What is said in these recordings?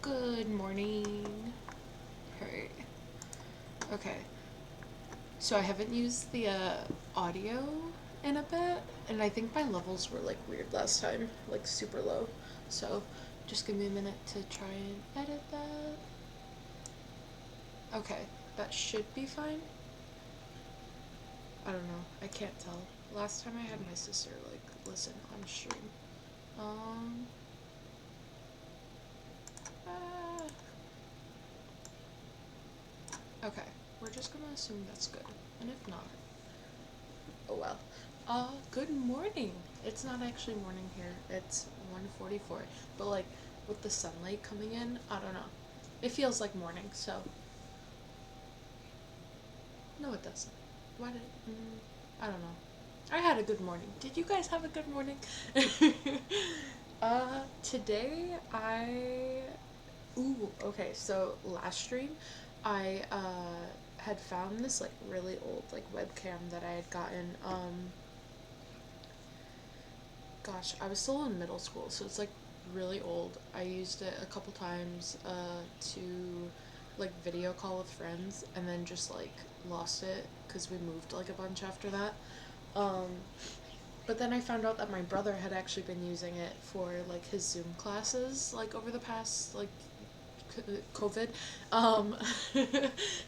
Good morning. Alright. Okay. So I haven't used the audio in a bit, and I think my levels were like weird last time, like super low. So just give me a minute to try and edit that. Okay, that should be fine. I don't know. I can't tell. Last time I had my sister like listen on stream. Um. Ah. Okay, we're just gonna assume that's good, and if not, oh well. Good morning. It's not actually morning here. It's 1:44. But like with the sunlight coming in, I don't know. It feels like morning, so no it doesn't. Why did I don't know. I had a good morning. Did you guys have a good morning? Today I ooh, okay, so last stream I had found this like really old like webcam that I had gotten gosh, I was still in middle school, so it's like really old. I used it a couple times to like video call with friends, and then just like lost it because we moved like a bunch after that. Um, but then I found out that my brother had actually been using it for like his Zoom classes like over the past like COVID. Um,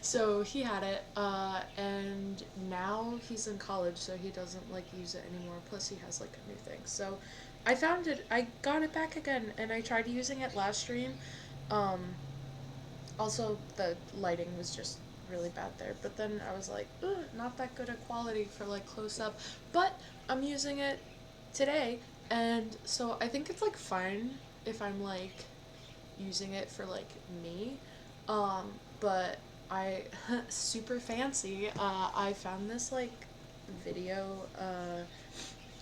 so he had it, and now he's in college, so he doesn't like use it anymore. Plus, he has like a new thing. So I found it. I got it back again, and I tried using it last stream. Um, Also, the lighting was just really bad there. But then I was like, ugh, not that good a quality for like close up. But I'm using it today, and so I think it's like fine if I'm like using it for like me. But I super fancy. I found this like video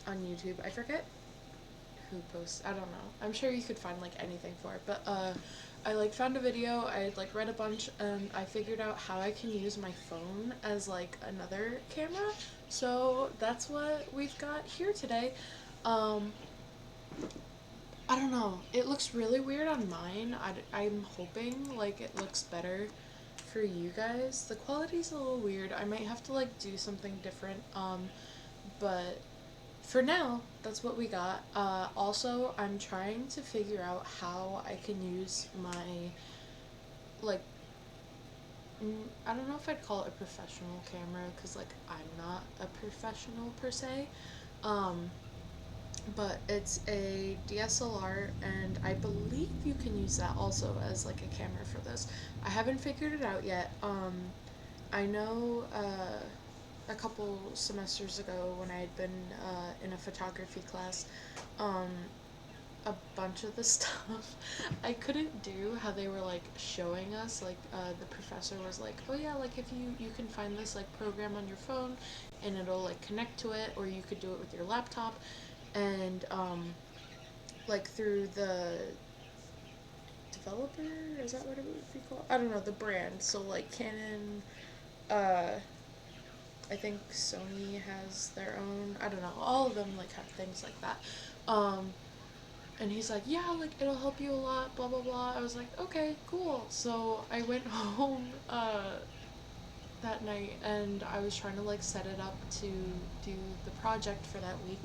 on YouTube. I forget who posts. I don't know. I'm sure you could find like anything for it, but I like found a video. I had like read a bunch, and I figured out how I can use my phone as like another camera. So that's what we've got here today. Um, I don't know. It looks really weird on mine. I'm hoping like it looks better for you guys. The quality's a little weird. I might have to like do something different. But for now, that's what we got. Also, I'm trying to figure out how I can use my like I don't know if I'd call it a professional camera because like I'm not a professional per se. Um, but it's a DSLR, and I believe you can use that also as like a camera for this. I haven't figured it out yet. I know a couple semesters ago when I had been in a photography class, um, a bunch of the stuff I couldn't do how they were like showing us. Like the professor was like, "Oh yeah, like if you can find this like program on your phone, and it'll like connect to it, or you could do it with your laptop." And like through the developer, is that what it would be called? I don't know, the brand. So like Canon, uh I think Sony has their own. I don't know. All of them like have things like that. Um, and he's like, yeah, like it'll help you a lot. Blah blah blah. I was like, okay, cool. So I went home that night, and I was trying to like set it up to do the project for that week,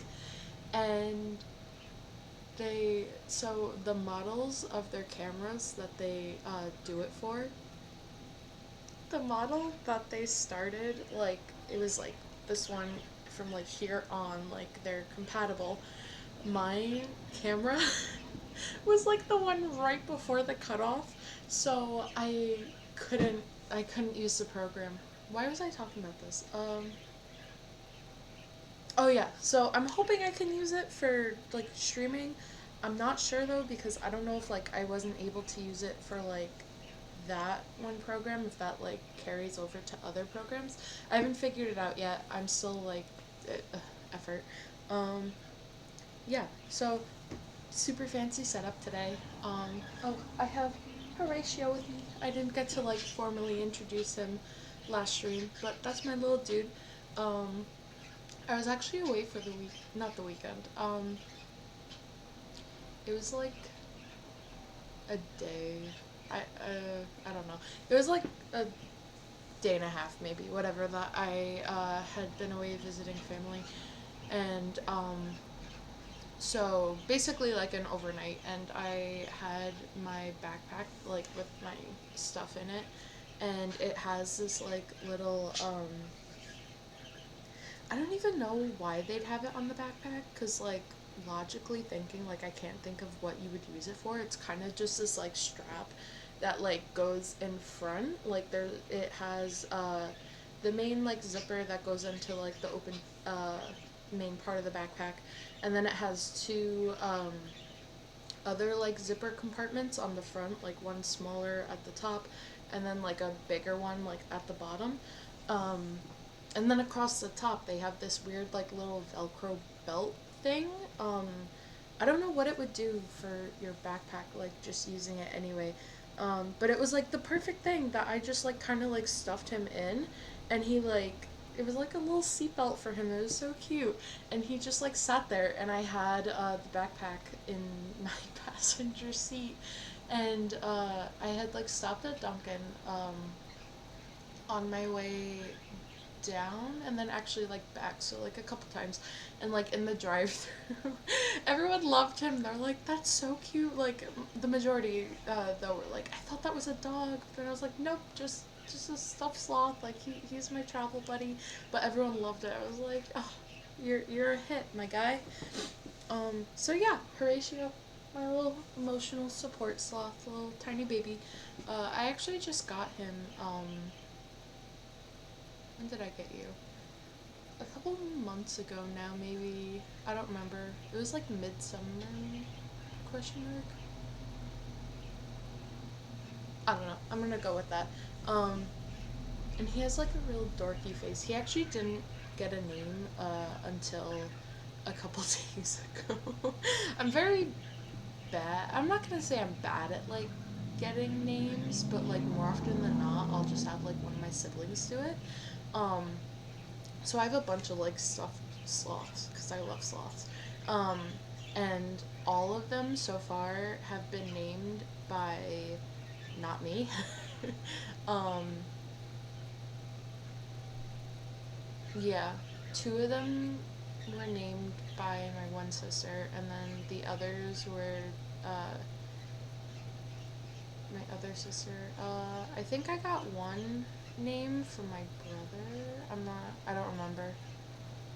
and so the models of their cameras that they do it for, the model that they started, like it was like this one from like here on, like they're compatible. My camera was like the one right before the cutoff, so I couldn't use the program. Why was I talking about this? Oh yeah, so I'm hoping I can use it for like streaming. I'm not sure though because I don't know if like I wasn't able to use it for like that one program, if that like carries over to other programs. I haven't figured it out yet. I'm still like effort. Um yeah, so super fancy setup today. Oh, I have Horatio with me. I didn't get to like formally introduce him last stream, but that's my little dude. Um I was actually away for the week, not the weekend. It was like a day. I don't know. It was like a day and a half, maybe, whatever, that I had been away visiting family, and so basically like an overnight, and I had my backpack like with my stuff in it, and it has this like little I don't even know why they'd have it on the backpack, because like logically thinking, like I can't think of what you would use it for. It's kind of just this like strap that like goes in front, like there it has the main like zipper that goes into like the open uh main part of the backpack, and then it has two other like zipper compartments on the front, like one smaller at the top and then like a bigger one like at the bottom. um and then across the top they have this weird like little velcro belt thing. I don't know what it would do for your backpack, like just using it anyway. But it was like the perfect thing that I just like kind of like stuffed him in, and he like it was like a little seatbelt for him. It was so cute, and he just like sat there, and I had the backpack in my passenger seat, and I had like stopped at Dunkin' on my way down and then actually like back, so like a couple times, and like in the drive through everyone loved him. They're like, that's so cute. Like the majority though were like, I thought that was a dog, but I was like, nope, just a stuffed sloth, like he's my travel buddy. But everyone loved it. I was like, oh, you're a hit, my guy. So yeah, Horatio, my little emotional support sloth, little tiny baby. I actually just got him when did I get you? A couple months ago now, maybe. I don't remember. It was like midsummer? Question mark. I don't know. I'm gonna go with that. Um, and he has like a real dorky face. He actually didn't get a name until a couple days ago. I'm very bad. I'm not gonna say I'm bad at like getting names, but like more often than not, I'll just have like one of my siblings do it. Um, so I have a bunch of like stuffed sloths because I love sloths. Um, and all of them so far have been named by not me. um, yeah, two of them were named by my one sister, and then the others were uh, my other sister. I think I got one name from my brother. I don't remember.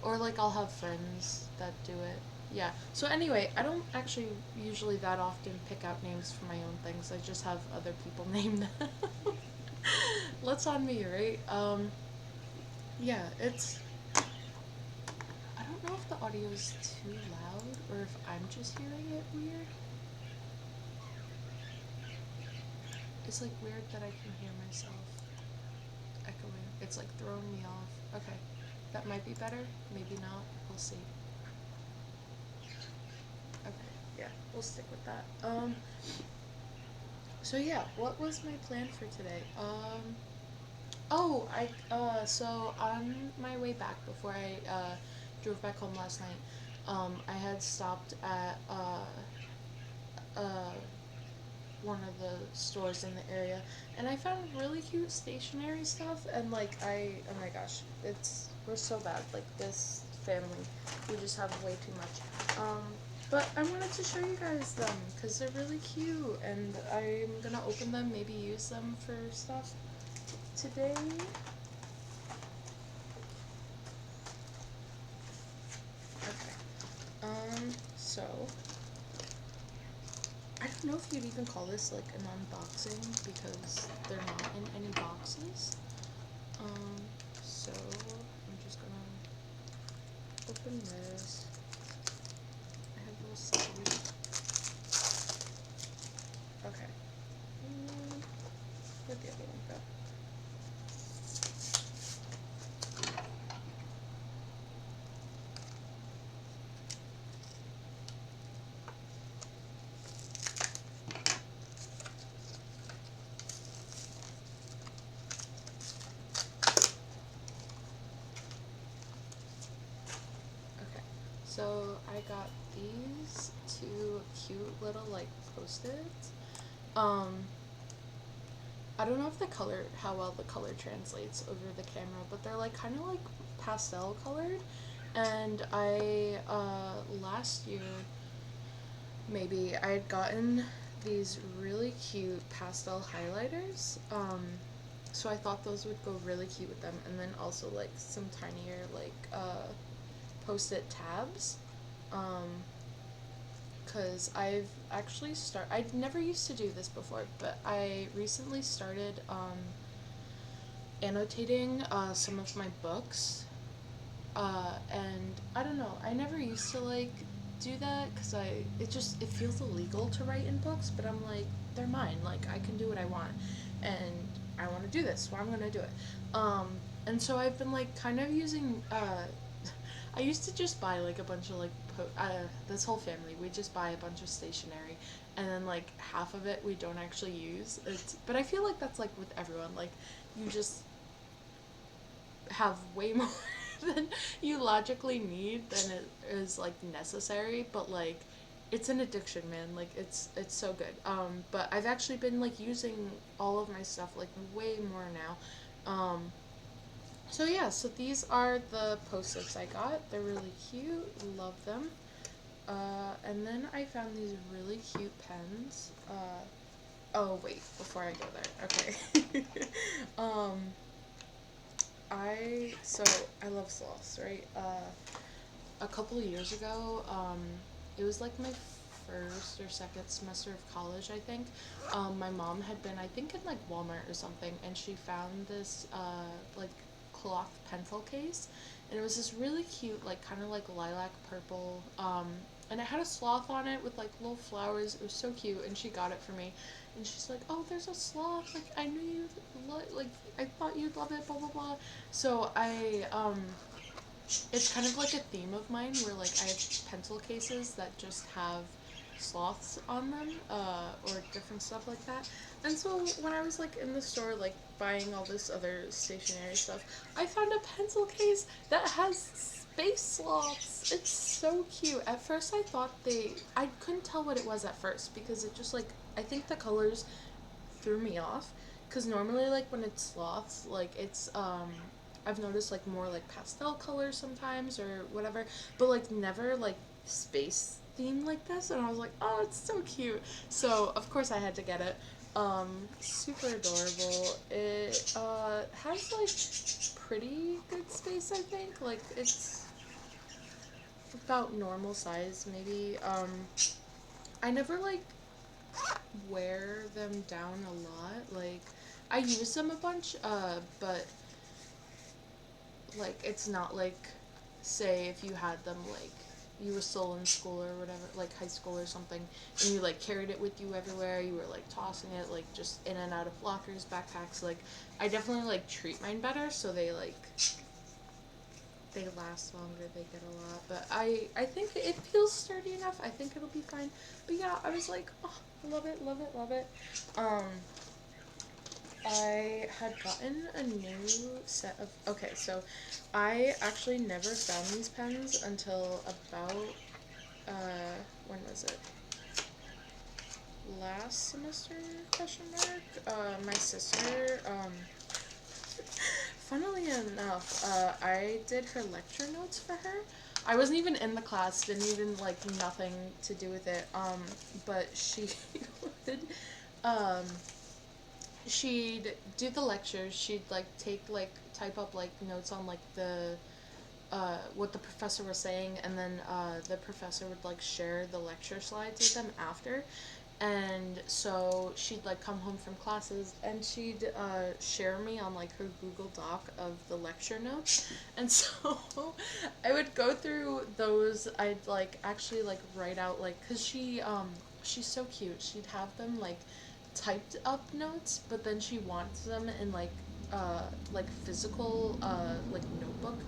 Or like I'll have friends that do it. Yeah. So anyway, I don't actually usually that often pick out names for my own things. I just have other people name them. Let's on me, right? Yeah, it's I don't know if the audio is too loud or if I'm just hearing it weird. It's like weird that I can hear myself echoing. It's like throwing me off. Okay. That might be better, maybe not. We'll see. Okay, yeah, we'll stick with that. So yeah, what was my plan for today? So on my way back before I drove back home last night, I had stopped at uh one of the stores in the area, and I found really cute stationery stuff, and like oh my gosh, we're so bad, like this family, we just have way too much. But I wanted to show you guys them because they're really cute, and I'm gonna open them, maybe use them for stuff today. Okay. So I don't know if you'd even call this like an unboxing because they're not in any boxes. Um, so I'm just gonna open this. I have little scissors. Okay. Where'd the other one go? like post it. Um, I don't know if the color, how well the color translates over the camera, but they're like kind of like pastel colored. And last year, maybe, I had gotten these really cute pastel highlighters. So I thought those would go really cute with them. And then also like some tinier like post-it tabs. Um, because I'd never used to do this before, but I recently started annotating some of my books. And I don't know, I never used to like do that because it feels illegal to write in books, but I'm like, they're mine, like I can do what I want, and I want to do this, so I'm gonna do it. And so I've been like kind of using I used to just buy like a bunch of like this whole family, we just buy a bunch of stationery, and then like half of it we don't actually use. But I feel like that's like with everyone, like you just have way more than you logically need than it is like necessary, but like it's an addiction, man. Like it's so good. But I've actually been like using all of my stuff like way more now. So yeah, so these are the post-its I got. They're really cute. Love them. And then I found these really cute pens. Oh wait, before I go there. Okay. um I love sloths, right? A couple of years ago, it was like my first or second semester of college, I think. My mom had been, I think, in like Walmart or something, and she found this like cloth pencil case, and it was this really cute, like kind of like lilac purple, and it had a sloth on it with like little flowers. It was so cute, and she got it for me. And she's like, "Oh, there's a sloth. Like I knew like I thought you'd love it. Blah blah blah." So it's kind of like a theme of mine where like I have pencil cases that just have sloths on them, or different stuff like that. And so when I was like in the store like buying all this other stationery stuff, I found a pencil case that has space sloths. It's so cute. At first I couldn't tell what it was at first because it just like, I think the colors threw me off, because normally like when it's sloths, like it's I've noticed like more like pastel colors sometimes or whatever, but like never like space theme like this. And I was like, oh, it's so cute. So of course I had to get it. Super adorable. It has like pretty good space, I think. Like it's about normal size maybe. I never like wear them down a lot. Like I use them a bunch, but like it's not like, say if you had them like you were still in school or whatever, like high school or something, and you like carried it with you everywhere, you were like tossing it like just in and out of lockers, backpacks. Like I definitely like treat mine better so they last longer, they get a lot. But I think it feels sturdy enough. I think it'll be fine. But yeah, I was like, oh, love it, love it, love it. um I had gotten a new set of. Okay, so I actually never found these pens until about, when was it? Last semester, question mark? My sister, funnily enough, I did her lecture notes for her. I wasn't even in the class, didn't even, like, nothing to do with it, but she would, um, she'd do the lectures. She'd like type up like notes on like the what the professor was saying, and then the professor would like share the lecture slides with them after. And so she'd like come home from classes and she'd share me on like her Google Doc of the lecture notes. And so I would go through those. I'd like actually like write out like, because she's so cute. She'd have them like typed up notes, but then she wants them in like physical like notebook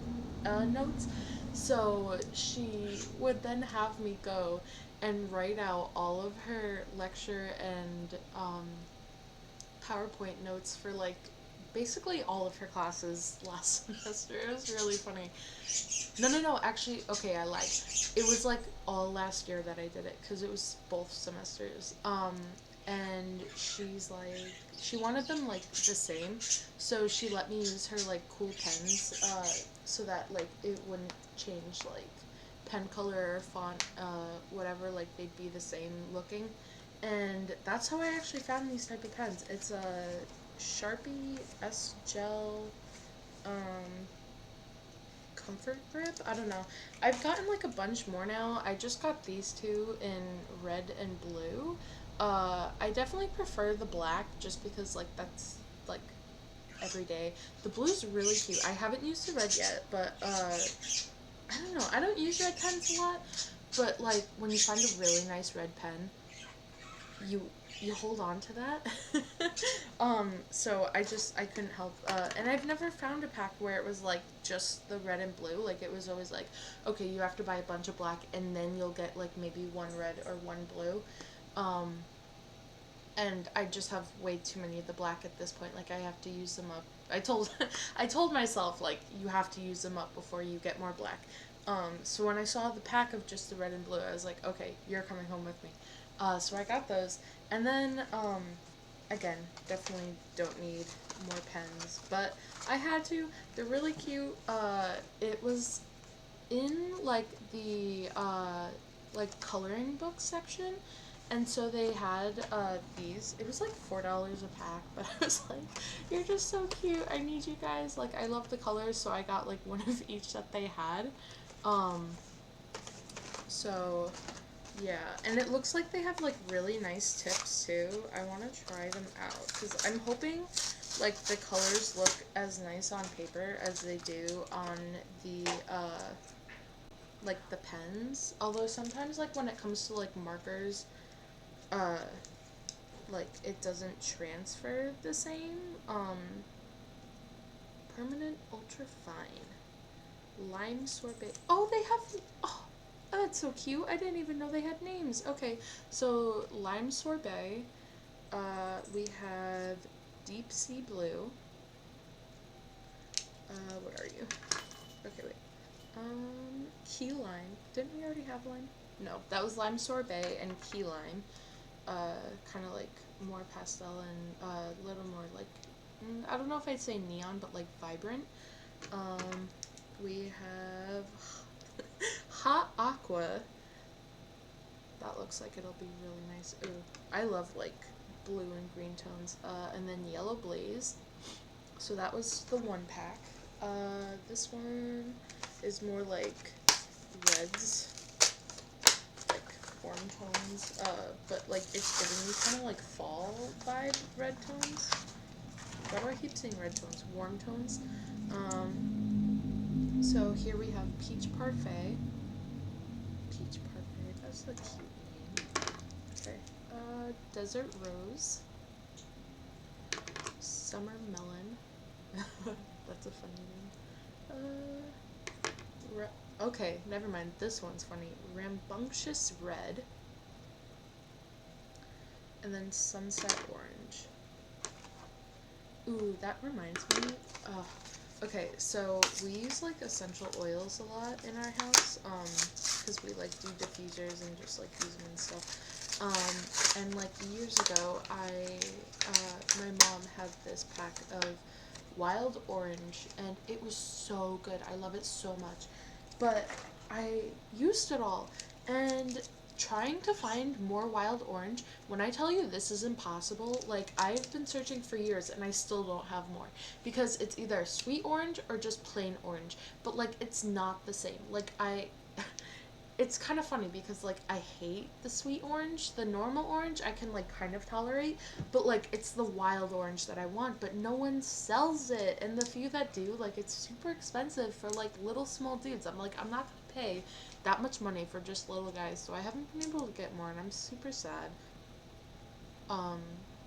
notes. So she would then have me go and write out all of her lecture and PowerPoint notes for like basically all of her classes last semester. It was really funny. No, no, no. Actually, okay, I lied. It was like all last year that I did it because it was both semesters. And she's like, she wanted them like the same, so she let me use her like cool pens, so that like it wouldn't change like pen color or font, whatever. Like they'd be the same looking, and that's how I actually found these type of pens. It's a Sharpie S Gel. Um, Comfort grip. I don't know. I've gotten like a bunch more now. I just got these two in red and blue. I definitely prefer the black just because like that's like every day. The blue's really cute. I haven't used the red yet, but I don't know. I don't use red pens a lot, but like when you find a really nice red pen, you you hold on to that. So I couldn't help, and I've never found a pack where it was like just the red and blue. Like it was always like, okay, you have to buy a bunch of black and then you'll get like maybe one red or one blue. um and I just have way too many of the black at this point. Like I have to use them up. I told myself like you have to use them up before you get more black. So when I saw the pack of just the red and blue, I was like, okay, you're coming home with me. So I got those, and then again, definitely don't need more pens, but I had to. They're really cute. It was in like the like coloring book section, and so they had these. It was like $4 a pack, but I was like, you're just so cute. I need you guys. Like I love the colors, so I got like one of each that they had. Um, so yeah, and it looks like they have like really nice tips too. I want to try them out because I'm hoping like the colors look as nice on paper as they do on the like the pens. Although sometimes like when it comes to like markers, uh like it doesn't transfer the same. Permanent ultra fine lime sorbet. Oh, they have. Oh, that's so cute. I didn't even know they had names. Okay, so lime sorbet. We have deep sea blue. What are you? Okay, wait. Key lime. Didn't we already have lime? No, that was lime sorbet and key lime. Kind of like more pastel and a little more like, I don't know if I'd say neon, but like vibrant. We have hot aqua. That looks like it'll be really nice. Ooh, I love like blue and green tones. And then yellow blaze. So that was the one pack. This one is more like reds, like warm tones. But like it's giving me kind of like fall vibe red tones. Why do I keep saying red tones? Warm tones. So here we have peach parfait. Peach parfait. That's a cute name. Okay. Desert rose. Summer melon. That's a funny name. Okay, never mind. This one's funny. Rambunctious red. And then sunset orange. Ooh, that reminds me. Okay, so we use like essential oils a lot in our house, because we like do diffusers and just like use them and stuff. And like years ago, my mom had this pack of wild orange, and it was so good. I love it so much, but I used it all, and trying to find more wild orange, when I tell you this is impossible, like I've been searching for years and I still don't have more, because it's either sweet orange or just plain orange, but like it's not the same. Like it's kind of funny because like I hate the sweet orange. The normal orange I can like kind of tolerate, but like it's the wild orange that I want, but no one sells it, and the few that do, like it's super expensive for like little small dudes. I'm like, I'm not gonna pay that much money for just little guys, so I haven't been able to get more, and I'm super sad. Um,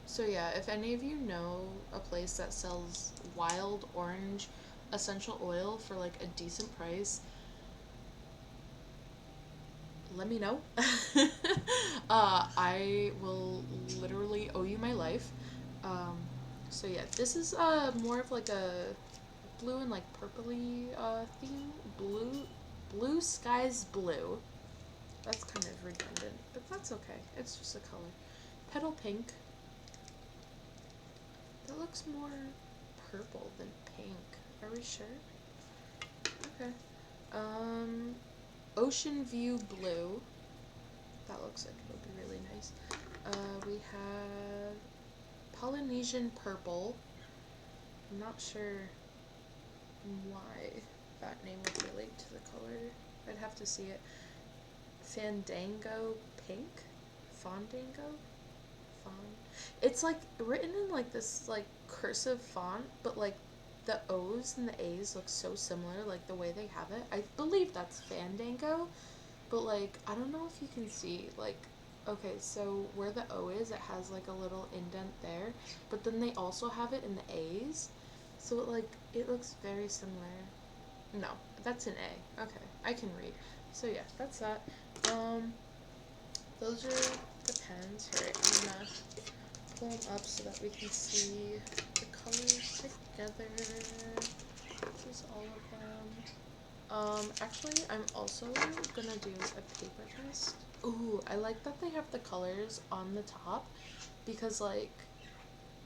so yeah, if any of you know a place that sells wild orange essential oil for like a decent price, let me know. I will literally owe you my life. Um, So yeah, this is more of like a blue and like purpley theme. Blue skies blue. That's kind of redundant, but that's okay. It's just a color. Petal pink. That looks more purple than pink. Are we sure? Okay. Ocean view blue. That looks like it'll be really nice. We have Polynesian purple. I'm not sure why that name would relate to the color. I'd have to see it. Fandango pink? Fondango? It's like written in like this like cursive font, but like the O's and the A's look so similar, like the way they have it. I believe that's Fandango, but like I don't know if you can see like okay, so where the O is, it has like a little indent there, but then they also have it in the A's, so it looks very similar. No, that's an A. Okay, I can read. So yeah, that's that. Um, those are the pens. Here, I'm gonna pull them up so that we can see the colors together. This is all of them. Actually, I'm also gonna do a paper test. Ooh, I like that they have the colors on the top because oh,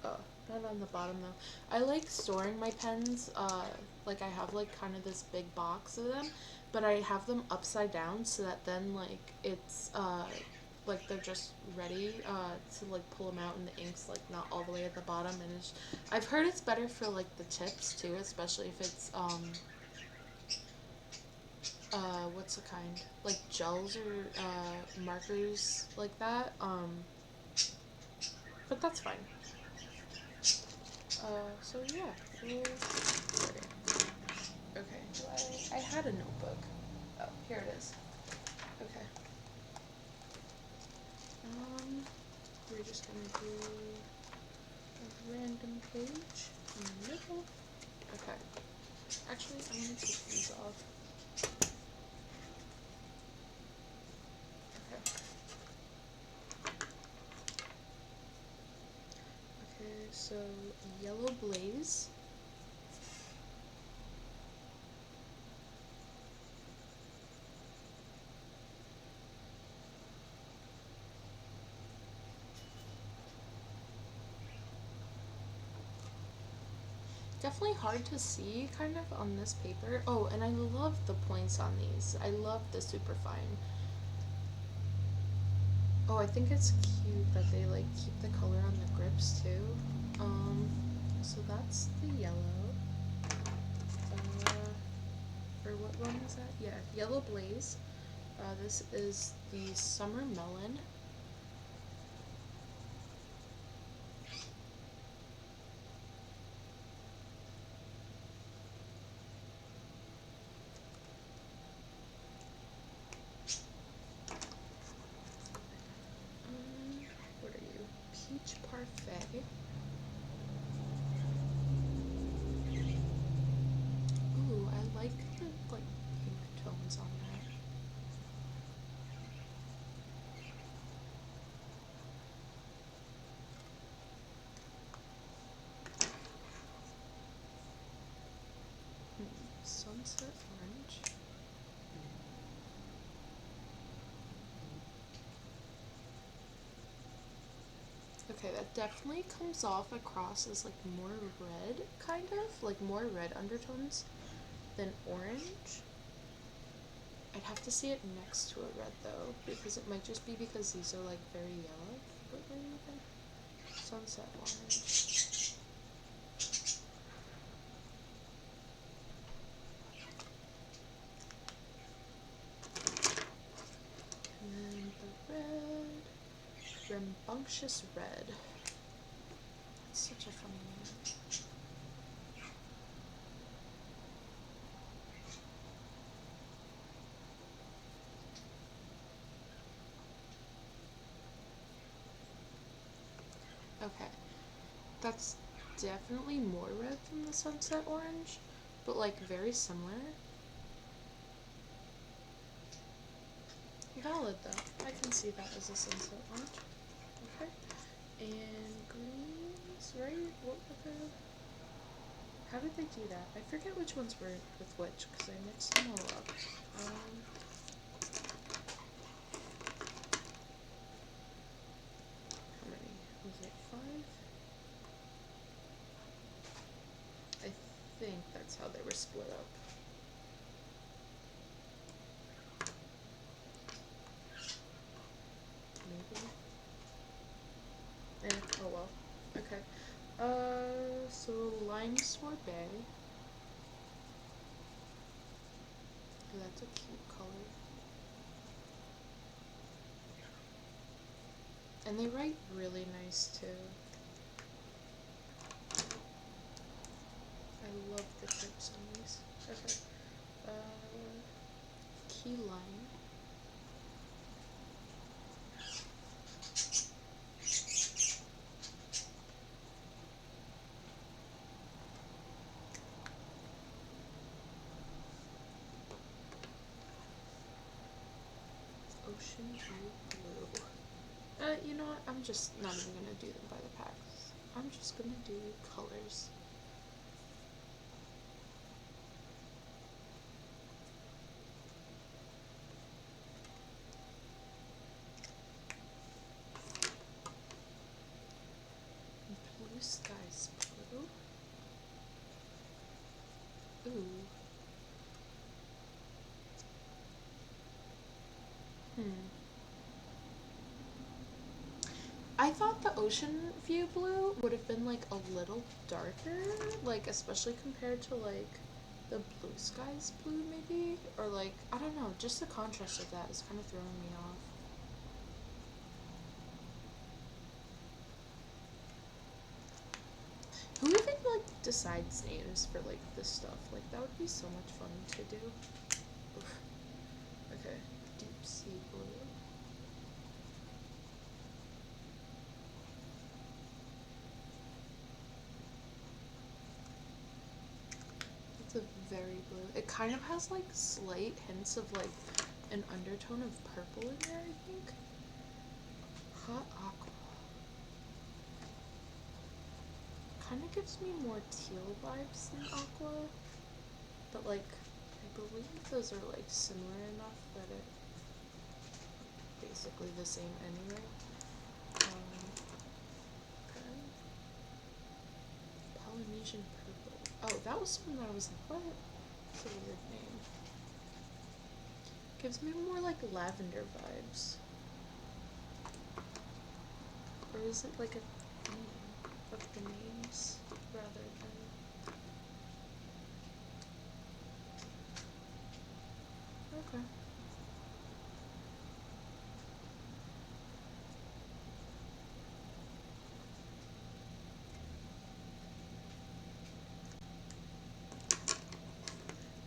not on the bottom though. I like storing my pens, like I have like kind of this big box of them, but I have them upside down so that then like it's, like they're just ready, to like pull them out and the ink's like not all the way at the bottom and I've heard it's better for like the tips too, especially if it's, what's the kind? Like gels or, markers like that, but that's fine. So yeah, we'll, okay, I had a notebook. Oh, here it is. Okay. We're just gonna do a random page in the middle. Okay. Actually, I'm gonna take these off. Okay. Okay, so yellow blaze. Definitely hard to see kind of on this paper. Oh, and I love the points on these. I love the super fine. Oh, I think it's cute that they like keep the color on the grips too. So that's the yellow. Or what one is that? Yeah, yellow blaze. This is the summer melon. What are you? Peach parfait. Ooh, I like the like pink tones on that. Sunset orange. Okay, that definitely comes off across as like more red, kind of like more red undertones than orange. I'd have to see it next to a red though, because it might just be because these are like very yellow. But what are you even? Sunset orange. And then the red. Rambunctious red. That's such a funny name. Okay. That's definitely more red than the sunset orange, but like very similar. Valid though. I can see that as a sunset orange. Okay. And greens. right? What were the... How did they do that? I forget which ones were with which, because I mixed them all up. How many? Was it 5? I think that's how they were split up. Maybe. Oh well. Okay. So lime sorbet. Oh, that's a cute color. And they write really nice too. I love the chips on these. Okay. Key lime. Ocean view blue. You know what? I'm just not even gonna do them by the packs. I'm just gonna do colors. Blue skies blue. Ooh. I thought the ocean view blue would have been like a little darker, like especially compared to like the blue skies blue maybe, or like I don't know, just the contrast of that is kind of throwing me off. Who even like decides names for like this stuff? Like that would be so much fun to do. Oof. Okay, deep sea blue. It's a very blue. It kind of has like slight hints of like an undertone of purple in there, I think. Hot aqua. Kind of gives me more teal vibes than aqua, but like I believe those are like similar enough that it's basically the same anyway. Okay. Polynesian purple. Oh, that was one that I was like, what? That's a weird name. Gives me more like lavender vibes. Or is it like a theme of the names rather than... Okay.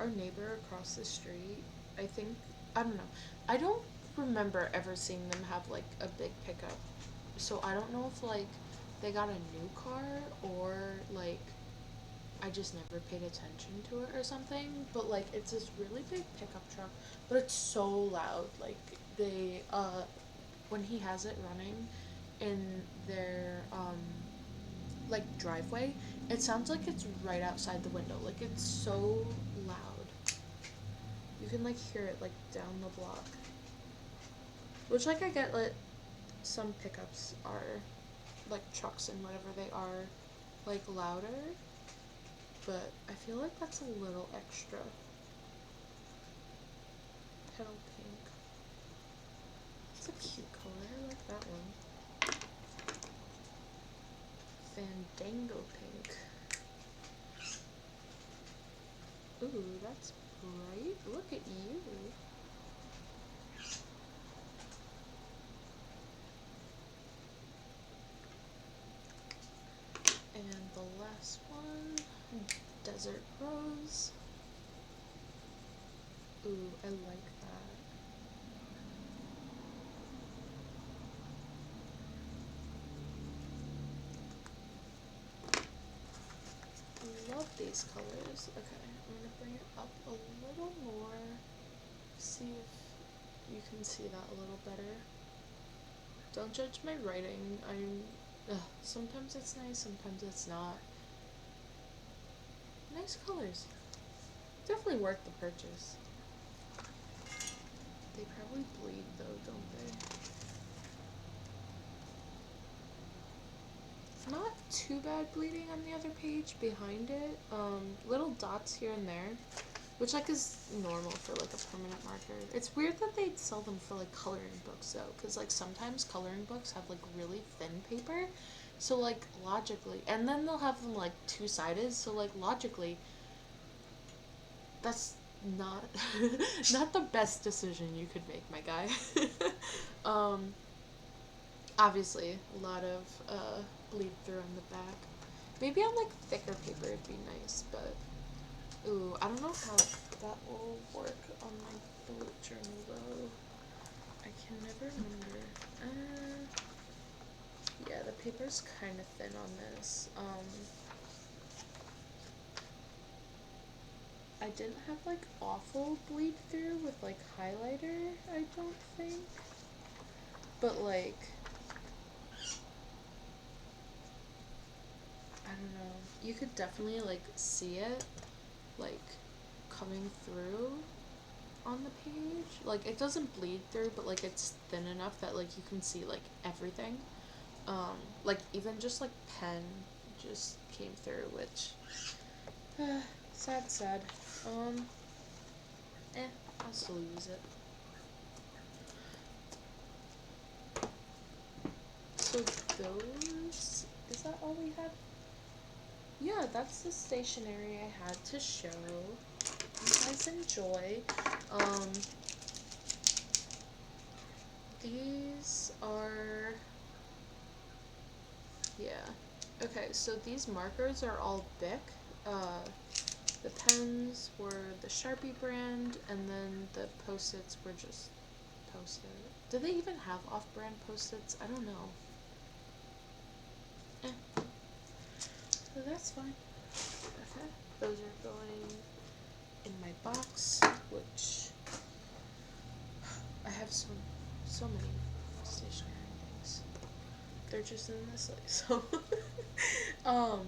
Our neighbor across the street, I think, I don't know. I don't remember ever seeing them have like a big pickup. So I don't know if like they got a new car or like I just never paid attention to it or something, but like it's this really big pickup truck, but it's so loud. Like they when he has it running in their like driveway, it sounds like it's right outside the window. Like it's so loud. You can like hear it like down the block. Which like I get like some pickups are like trucks and whatever they are like louder, but I feel like that's a little extra. Petal pink. It's a cute color. I like that one. Fandango pink. Ooh, that's bright. Look at you. And the last one, desert rose. Ooh, I like that. Love these colors. Okay, I'm gonna bring it up a little more. See if you can see that a little better. Don't judge my writing. I'm Ugh, sometimes it's nice, sometimes it's not. Nice colors. Definitely worth the purchase. They probably bleed though, don't they? Not too bad bleeding on the other page behind it. Little dots here and there, which like is normal for like a permanent marker. It's weird that they'd sell them for like coloring books though, because like sometimes coloring books have like really thin paper, so like logically, and then they'll have them like two-sided, so like logically, that's not not the best decision you could make, my guy. um, Obviously, a lot of bleed through on the back. Maybe on like thicker paper it'd be nice, but ooh, I don't know how that will work on my bullet journal though. I can never remember. Yeah, the paper's kind of thin on this. I didn't have like awful bleed through with like highlighter, I don't think. But like, I don't know. You could definitely like see it like coming through on the page. Like it doesn't bleed through, but like it's thin enough that like you can see like everything. Like even just like pen just came through, which sad. Um, I'll still use it. So those, is that all we had? Yeah, that's the stationery I had to show. You guys enjoy. Um, these are, yeah. Okay, so these markers are all Bic. Uh, the pens were the Sharpie brand, and then the Post-its were just Post-it. Do they even have off-brand Post-its? I don't know. So that's fine. Okay, those are going in my box, which I have so many stationery things. They're just in this like so. um,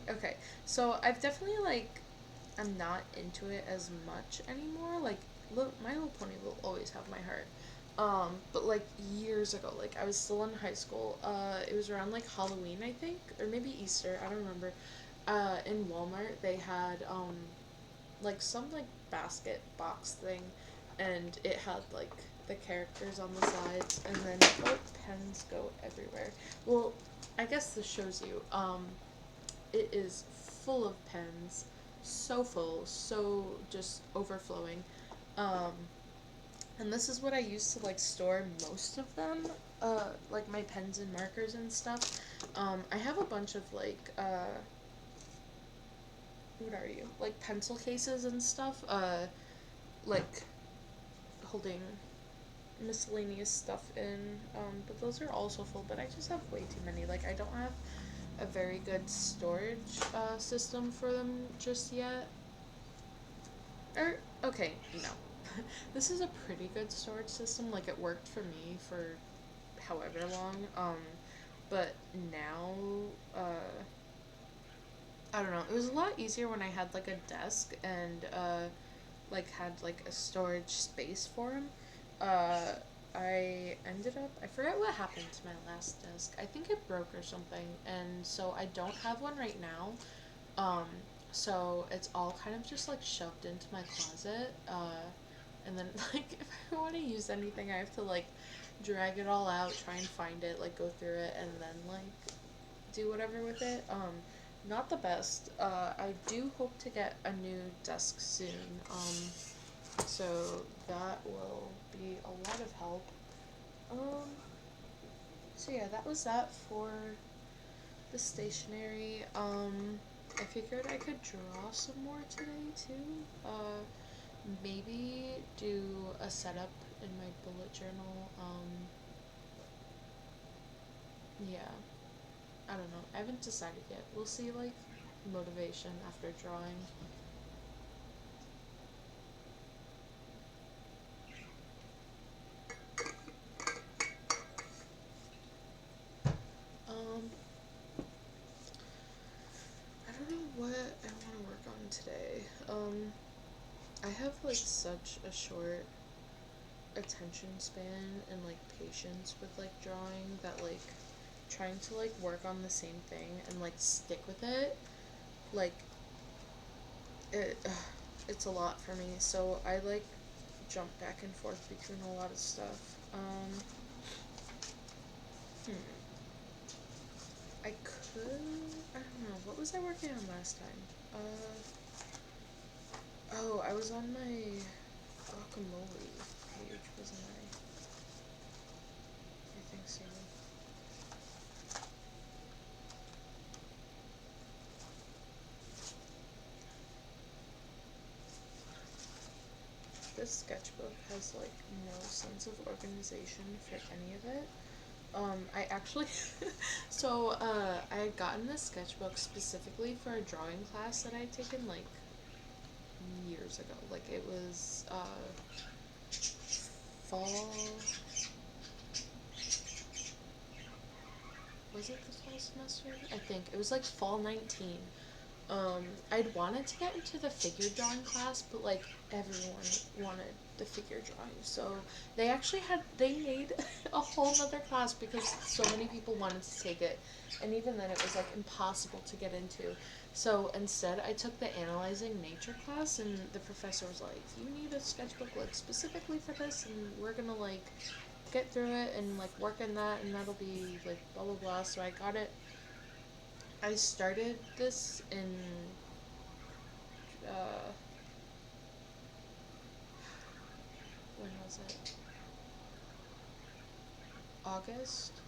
okay. So I've definitely like I'm not into it as much anymore. Like, look, My Little Pony will always have my heart. But like years ago, like I was still in high school. It was around like Halloween, I think, or maybe Easter. I don't remember. In Walmart, they had like some like basket box thing, and it had like the characters on the sides, and then pens go everywhere. Well, I guess this shows you. It is full of pens, so full, so just overflowing. Um, and this is what I use to like store most of them, like my pens and markers and stuff. I have a bunch of like what are you? Like pencil cases and stuff. Like holding miscellaneous stuff in. But those are also full. But I just have way too many. Like I don't have a very good storage system for them just yet. Or okay, no. This is a pretty good storage system. Like it worked for me for however long. But now, I don't know. It was a lot easier when I had like a desk and like had like a storage space for them. Uh, I ended up I forget what happened to my last desk. I think it broke or something, and so I don't have one right now. Um, so it's all kind of just like shoved into my closet. And then like if I want to use anything, I have to like drag it all out, try and find it, like go through it, and then like do whatever with it. Not the best. I do hope to get a new desk soon. So that will be a lot of help. Um, so yeah, that was that for the stationery. I figured I could draw some more today too. Maybe do a setup in my bullet journal. Yeah, I don't know. I haven't decided yet. We'll see, like, motivation after drawing. I have like such a short attention span and like patience with like drawing that like trying to like work on the same thing and like stick with it, like it it's a lot for me. So I like jump back and forth between a lot of stuff. Hmm. I could, I don't know, what was I working on last time? Oh, I was on my guacamole page, wasn't I think so. This sketchbook has like no sense of organization for any of it. I actually, I had gotten this sketchbook specifically for a drawing class that I had taken like years ago. Like it was fall. Was it the fall semester? I think it was like fall 19. I'd wanted to get into the figure drawing class, but like everyone wanted the figure drawing, so they made a whole nother class because so many people wanted to take it, and even then it was like impossible to get into. So instead, I took the analyzing nature class, and the professor was like, "You need a sketchbook like specifically for this, and we're gonna like get through it and like work in that, and that'll be like blah blah blah." So I got it. I started this in uh, when was it? August?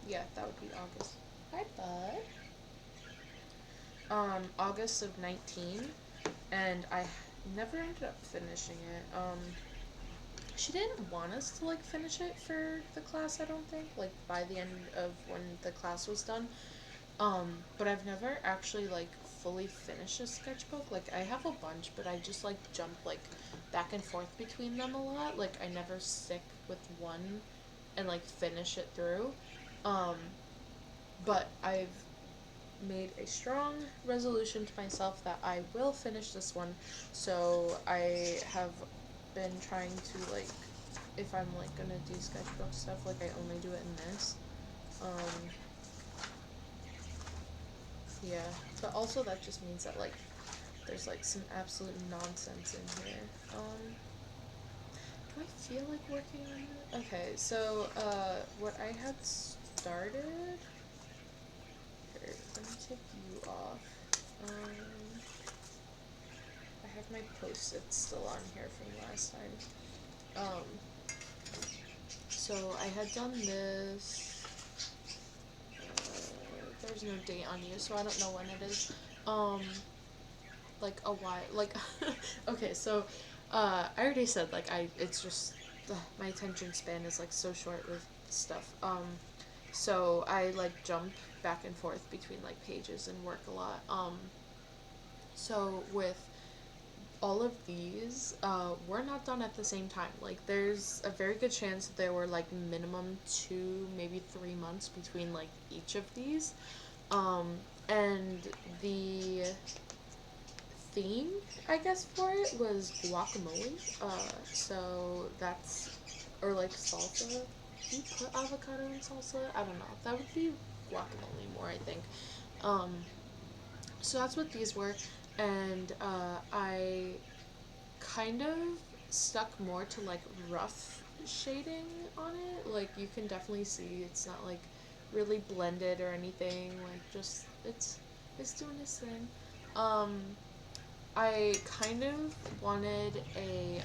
Yeah, that would be August. Hi, bud. August of 19, and I never ended up finishing it. She didn't want us to like finish it for the class, I don't think, like by the end of when the class was done. But I've never actually like fully finished a sketchbook. Like I have a bunch, but I just like jump like back and forth between them a lot. Like I never stick with one and like finish it through. Um, but I've made a strong resolution to myself that I will finish this one. So I have been trying to like, if I'm like gonna do sketchbook stuff, like I only do it in this. Um, yeah, but also that just means that like there's like some absolute nonsense in here. Do I feel like working on it? Okay, so what I had started. Here, let me take you off. Um, I have my post-its still on here from last time. So I had done this. There's no date on you, so I don't know when it is. Um, like a while, like, okay, so, I already said, like, it's just, my attention span is, like, so short with stuff. So I, like, jump back and forth between, like, pages and work a lot. So with all of these, we're not done at the same time. Like, there's a very good chance that there were, like, minimum 2, maybe 3 months between, like, each of these. Um, and the theme, I guess, for it was guacamole. So that's, or like salsa. Do you put avocado in salsa? I don't know. That would be guacamole more, I think. Um, so that's what these were, and I kind of stuck more to like rough shading on it. Like you can definitely see it's not like really blended or anything. Like just it's doing its thing. Um, I kind of wanted a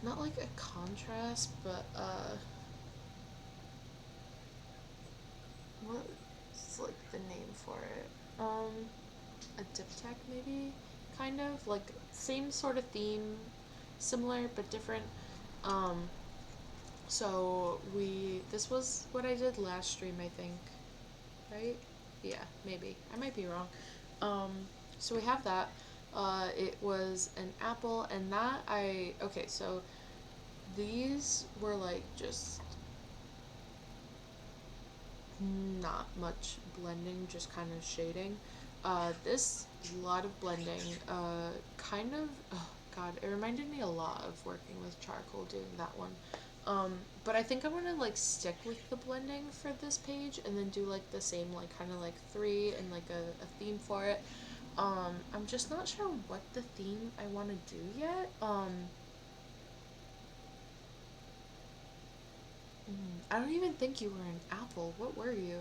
not like a contrast, but what's like the name for it? A diptych maybe, kind of like same sort of theme, similar but different. Um, so this was what I did last stream, I think, right? Yeah, maybe I might be wrong. Um, so we have that. It was an apple, and that I okay. So these were like just not much blending, just kind of shading. This lot of blending, kind of, oh god, it reminded me a lot of working with charcoal doing that one. But I think I'm gonna like stick with the blending for this page and then do like the same like kind of like three and like a theme for it. I'm just not sure what the theme I want to do yet. I don't even think you were an apple. What were you?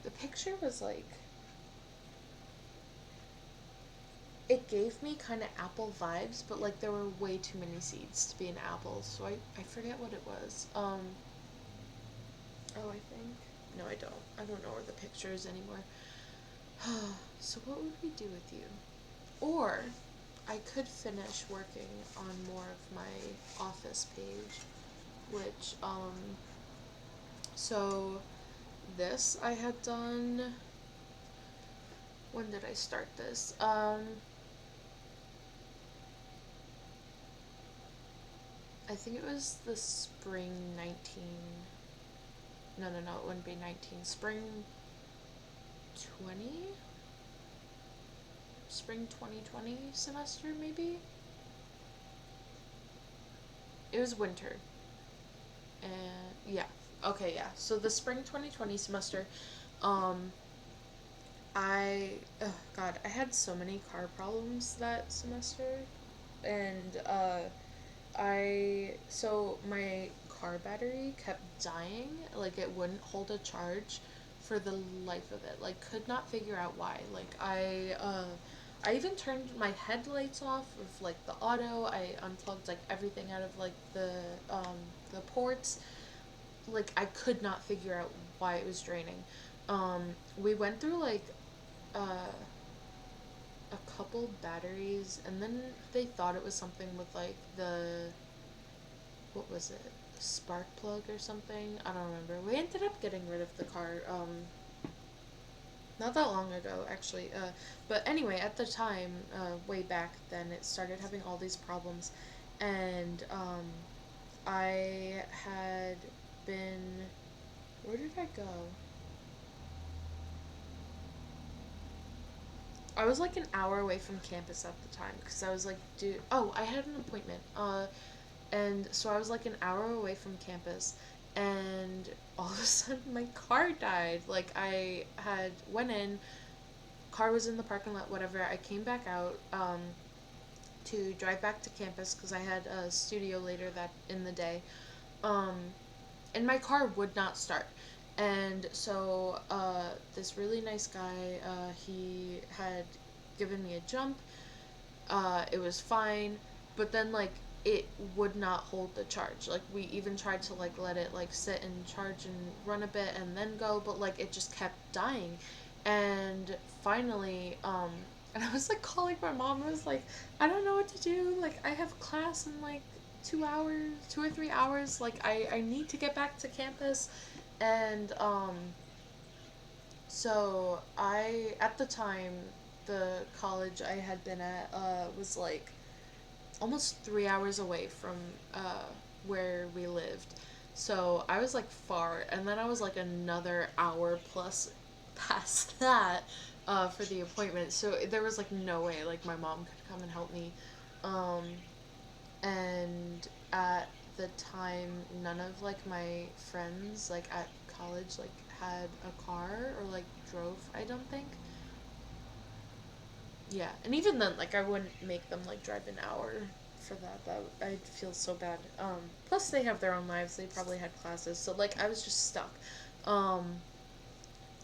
The picture was like, it gave me kind of apple vibes, but like there were way too many seeds to be an apple, so I forget what it was. Oh, I think. No, I don't. I don't know where the picture is anymore. So what would we do with you? Or I could finish working on more of my office page, which, so this I had done. When did I start this? I think it was the spring 19. No, no, no, it wouldn't be 19. Spring 20? Spring 2020 semester, maybe? It was winter. And yeah. Okay, yeah. So the spring 2020 semester, um, oh God, I had so many car problems that semester. And, so my car battery kept dying. Like, it wouldn't hold a charge for the life of it. Like, could not figure out why. Like, I even turned my headlights off of, like, the auto. I unplugged, like, everything out of, like, the ports. Like, I could not figure out why it was draining. We went through, like, uh, a couple batteries, and then they thought it was something with, like, what was it? Spark plug or something? I don't remember. We ended up getting rid of the car, not that long ago, actually. But anyway, at the time, way back then, it started having all these problems, and, I had been. Where did I go? I was like an hour away from campus at the time because I was like, dude, oh, I had an appointment. And so I was like an hour away from campus, and all of a sudden my car died. Like I had went in, car was in the parking lot, whatever. I came back out to drive back to campus because I had a studio later that in the day. Um, and my car would not start. And so this really nice guy, he had given me a jump. It was fine, but then like it would not hold the charge. Like we even tried to like let it like sit and charge and run a bit and then go, but like it just kept dying. And finally, and I was like calling my mom. I was like, I don't know what to do. Like I have class in like 2 hours, 2 or 3 hours. Like I need to get back to campus, and so I at the time the college I had been at was like almost 3 hours away from where we lived. So I was like far, and then I was like another hour plus past that for the appointment. So there was like no way like my mom could come and help me. Um, and at the time, none of like my friends like at college like had a car or like drove. I don't think. Yeah, and even then, like I wouldn't make them like drive an hour for that. That I'd feel so bad. Plus they have their own lives. They probably had classes, so like I was just stuck. Um,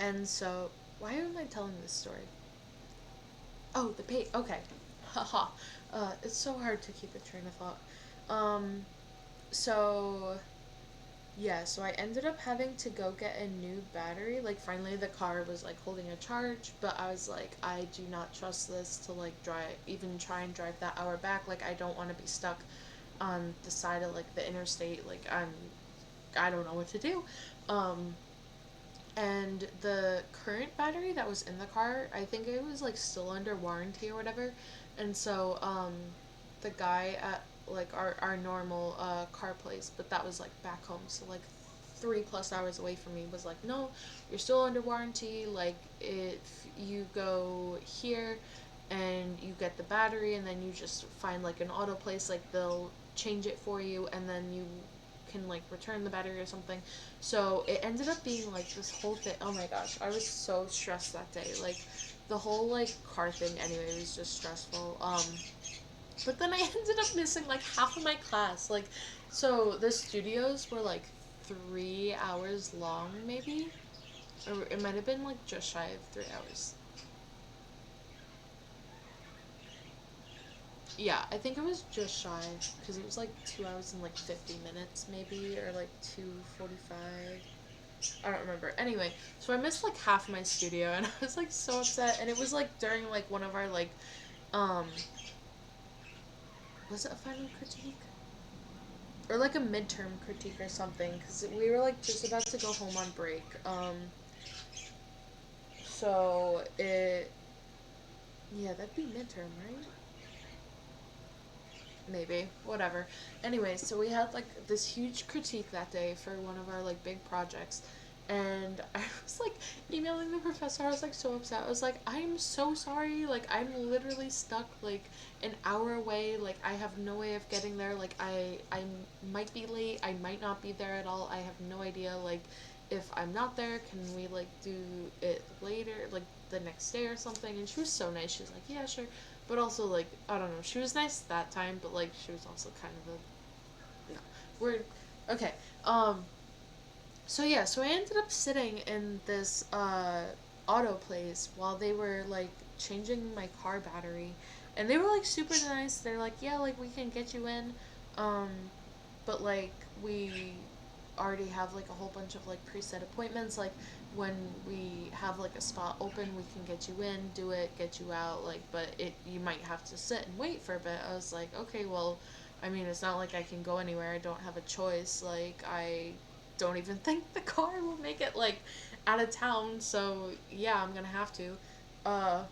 and so why am I telling this story? Oh, the pay. Okay, haha. It's so hard to keep a train of thought. Um, so yeah, so I ended up having to go get a new battery. Like finally the car was like holding a charge, but I was like I do not trust this to like drive even try and drive that hour back. Like I don't want to be stuck on the side of like the interstate. Like I don't know what to do. Um and the current battery that was in the car, I think it was like still under warranty or whatever. And so the guy at like our normal car place, but that was like back home, so like 3+ hours away from me was like, no, you're still under warranty. Like, if you go here and you get the battery and then you just find like an auto place, like they'll change it for you and then you can like return the battery or something. So it ended up being like this whole thing. Oh my gosh, I was so stressed that day. Like, the whole like car thing anyway was just stressful. But then I ended up missing like half of my class. Like, so the studios were like 3 hours long, maybe, or it might have been like just shy of 3 hours. Yeah, I think it was just shy because it was like 2 hours and like 50 minutes, maybe, or like 2:45. I don't remember. Anyway, so I missed like half my studio, and I was like so upset. And it was like during like one of our like, um, was it a final critique? Or like a midterm critique or something, because we were like just about to go home on break. So it, yeah, that'd be midterm, right? Maybe, whatever. Anyway, so we had like this huge critique that day for one of our like big projects. And I was like emailing the professor. I was like so upset. I was like, I'm so sorry. Like, I'm literally stuck like an hour away. Like, I have no way of getting there. Like, I might be late. I might not be there at all. I have no idea. Like, if I'm not there, can we like do it later, like the next day or something? And she was so nice. She was like, yeah, sure. But also, like, I don't know. She was nice that time, but like she was also kind of a, no, we're okay. So yeah, so I ended up sitting in this auto place while they were like changing my car battery, and they were like super nice. They're like, yeah, like we can get you in, um, but like we already have like a whole bunch of like preset appointments. Like, when we have like a spot open, we can get you in, do it, get you out. Like, but it you might have to sit and wait for a bit. I was like, okay, well, I mean, it's not like I can go anywhere. I don't have a choice. Like, I don't even think the car will make it like out of town. So yeah, I'm gonna have to. Uh,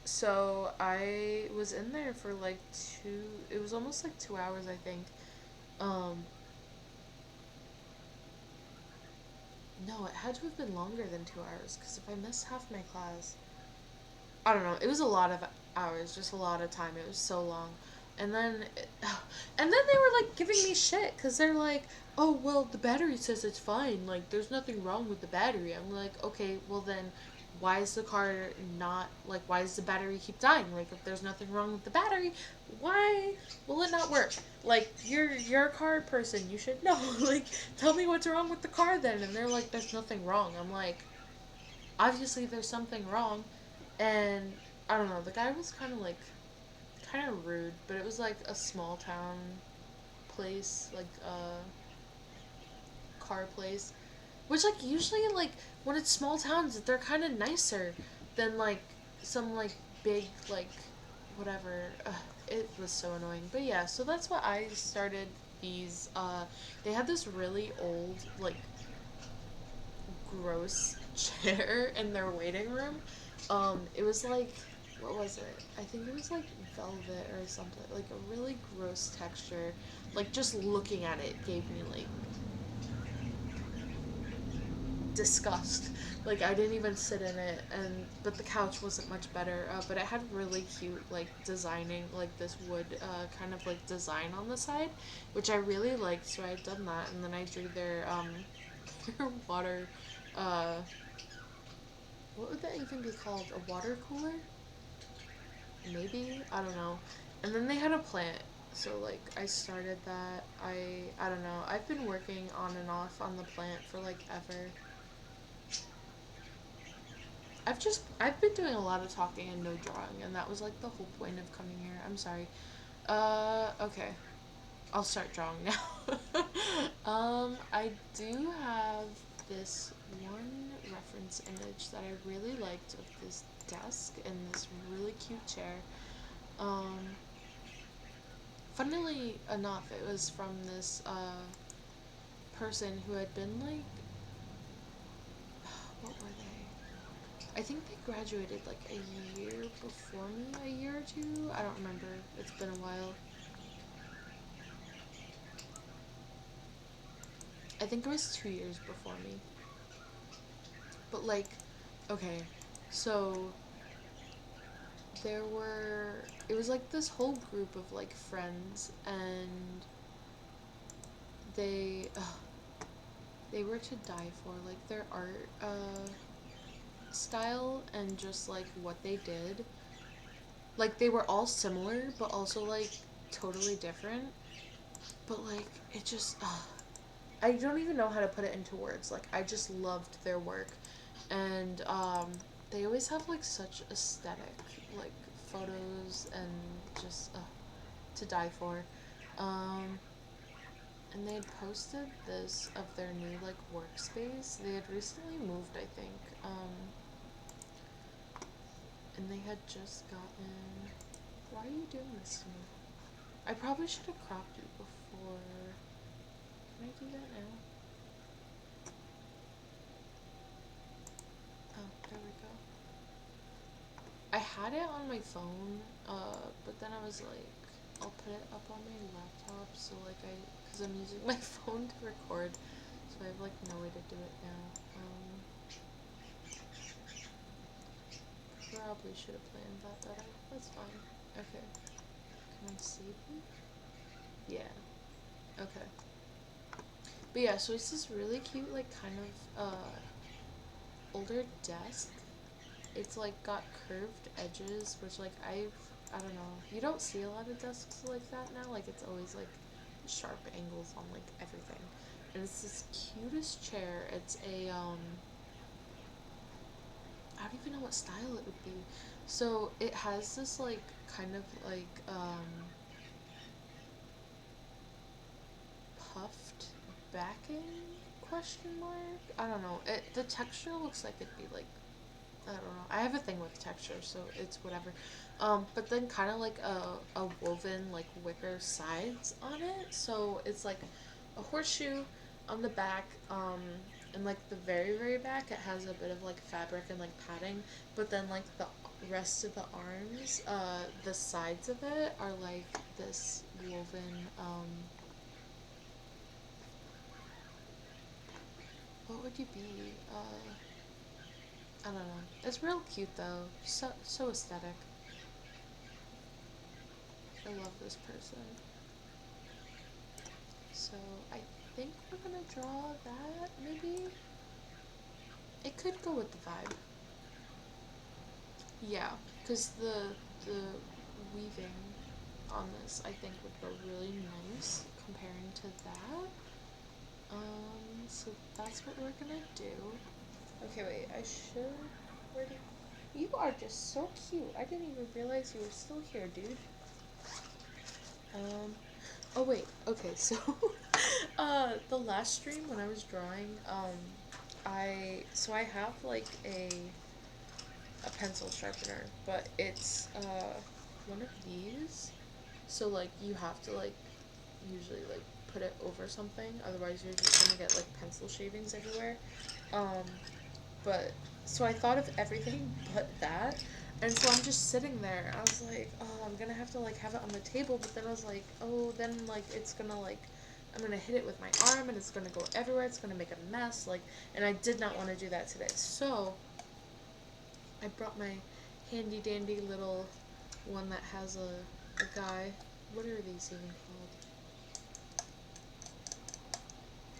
so I was in there for like two. It was almost like 2 hours, I think. Um, no, it had to have been longer than 2 hours because if I missed half my class, I don't know. It was a lot of hours, just a lot of time. It was so long. And then, and then they were like giving me shit because they're like, "Oh well, the battery says it's fine. Like, there's nothing wrong with the battery." I'm like, "Okay, well then, why is the car not like? Why does the battery keep dying? Like, if there's nothing wrong with the battery, why will it not work? Like, you're a car person. You should know. Like, tell me what's wrong with the car then." And they're like, "There's nothing wrong." I'm like, obviously there's something wrong. And I don't know, the guy was kind of rude, but it was like a small town place, like a car place, which like usually like when it's small towns they're kind of nicer than like some like big like whatever. It was so annoying. But yeah, so that's what I started these. They had this really old like gross chair in their waiting room. It was like, what was it? I think it was like velvet or something, like a really gross texture. Like, just looking at it gave me like disgust. Like, I didn't even sit in it, and but the couch wasn't much better. But it had really cute like designing, like this wood kind of like design on the side, which I really liked. So I had done that, and then I drew their their water uh what would that even be called? A water cooler? Maybe? I don't know. And then they had a plant. So like I started that. I don't know. I've been working on and off on the plant for like ever. I've been doing a lot of talking and no drawing, and that was like the whole point of coming here. I'm sorry. Okay. I'll start drawing now. I do have this one reference image that I really liked of this desk and this really cute chair. Um, Funnily enough, it was from this person who had been like, what were they? I think they graduated like a year before me, a year or two. I don't remember. It's been a while. I think it was 2 years before me. But like, okay, so it was like this whole group of like friends, and they, they were to die for. Like their art, style and just like what they did. Like they were all similar, but also like totally different. But like it just, I don't even know how to put it into words. Like I just loved their work, and they always have like such aesthetic like photos and just to die for. Um, and they had posted this of their new like workspace. They had recently moved, I think. And they had just gotten. Why are you doing this to me? I probably should have cropped you before. Can I do that now? Oh, there we go. I had it on my phone, but then I was like, I'll put it up on my laptop, so like because I'm using my phone to record, so I have like no way to do it now. Probably should have planned that better. That's fine. Okay. Can I save it? Yeah. Okay. But yeah, so it's this really cute, like kind of older desk. It's like got curved edges, which like I don't know. You don't see a lot of desks like that now. Like it's always like sharp angles on like everything. And it's this cutest chair. It's a I don't even know what style it would be. So it has this like kind of like puffed backing question mark. I don't know. The texture looks like it'd be like I don't know. I have a thing with texture, so it's whatever. But then kind of like a woven like wicker sides on it, so it's like a horseshoe on the back. And like the very very back, it has a bit of like fabric and like padding. But then like the rest of the arms, the sides of it are like this woven. What would you be? I don't know. It's real cute though. So aesthetic. I love this person. So I think we're gonna draw that, maybe? It could go with the vibe. Yeah, because the weaving on this I think would go really nice comparing to that. So that's what we're gonna do. Okay, wait, I should. Where did you are just so cute. I didn't even realize you were still here, dude. Um, oh wait, okay, so the last stream when I was drawing, I have like a pencil sharpener, but it's one of these. So like you have to like usually like put it over something, otherwise you're just gonna get like pencil shavings everywhere. Um, but so I thought of everything but that. And so I'm just sitting there. I was like, oh, I'm gonna have to like have it on the table, but then I was like, oh, then like it's gonna like I'm gonna hit it with my arm and it's gonna go everywhere. It's gonna make a mess. Like, and I did not want to do that today. So I brought my handy dandy little one that has a guy. What are these even called?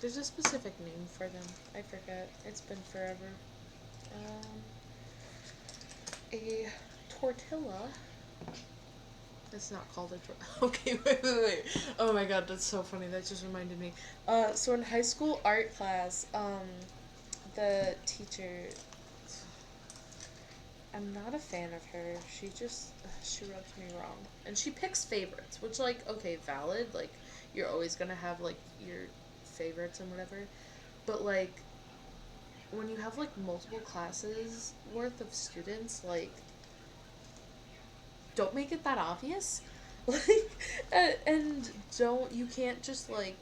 There's a specific name for them. I forget. It's been forever. Um, a tortilla. It's not called a tortilla. Okay, wait. Oh my god, that's so funny. That just reminded me. So in high school art class, the teacher, I'm not a fan of her. She rubs me wrong. And she picks favorites, which, like, okay, valid. Like, you're always gonna have, like, your favorites and whatever. But, like, when you have, like, multiple classes worth of students, like, don't make it that obvious. Like, and you can't just, like,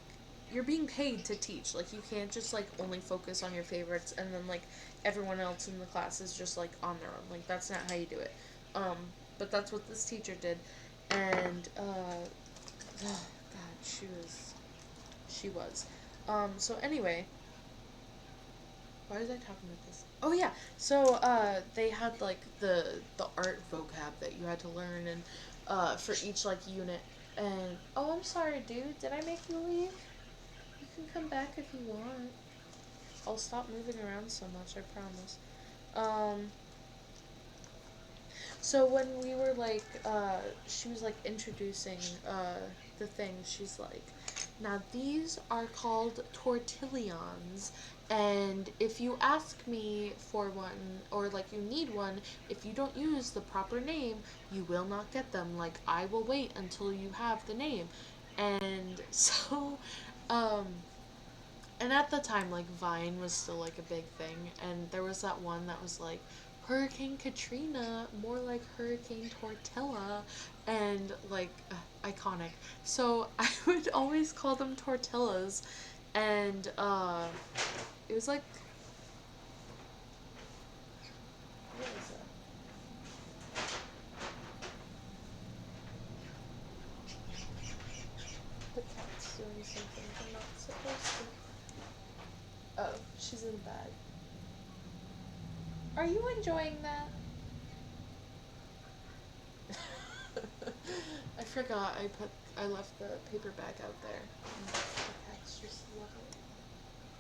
you're being paid to teach. Like, you can't just, like, only focus on your favorites and then, like, everyone else in the class is just, like, on their own. Like, that's not how you do it. But that's what this teacher did. And, oh, God, she was. So anyway, why was I talking about this? Oh yeah. So they had like the art vocab that you had to learn and for each like unit. And oh, I'm sorry, dude. Did I make you leave? You can come back if you want. I'll stop moving around so much, I promise. Um so when we were like she was like introducing the thing, she's like, now these are called tortillions, and if you ask me for one or like you need one, if you don't use the proper name, you will not get them. Like I will wait until you have the name. And so um and at the time like Vine was still like a big thing, and there was that one that was like Hurricane Katrina, more like Hurricane Tortilla, and like iconic. So I would always call them tortillas, and it was like, what is that? The cat's doing something they're not supposed to. Oh, she's in bed. Are you enjoying that? I forgot I left the paper bag out there. And the cats just love it.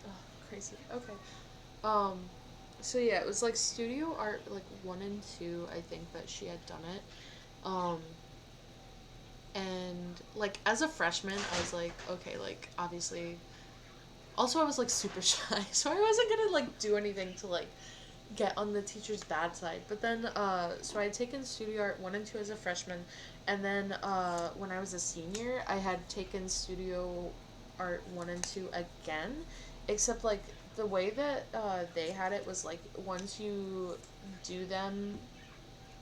Oh, crazy. Okay. Um so yeah, it was like studio art like 1 and 2, I think that she had done it. Um and like as a freshman, I was like, okay, like obviously also I was like super shy, so I wasn't gonna like do anything to like get on the teacher's bad side. But then, so I had taken studio art 1 and 2 as a freshman, and then when I was a senior, I had taken studio art 1 and 2 again, except like the way that they had it was like once you do them,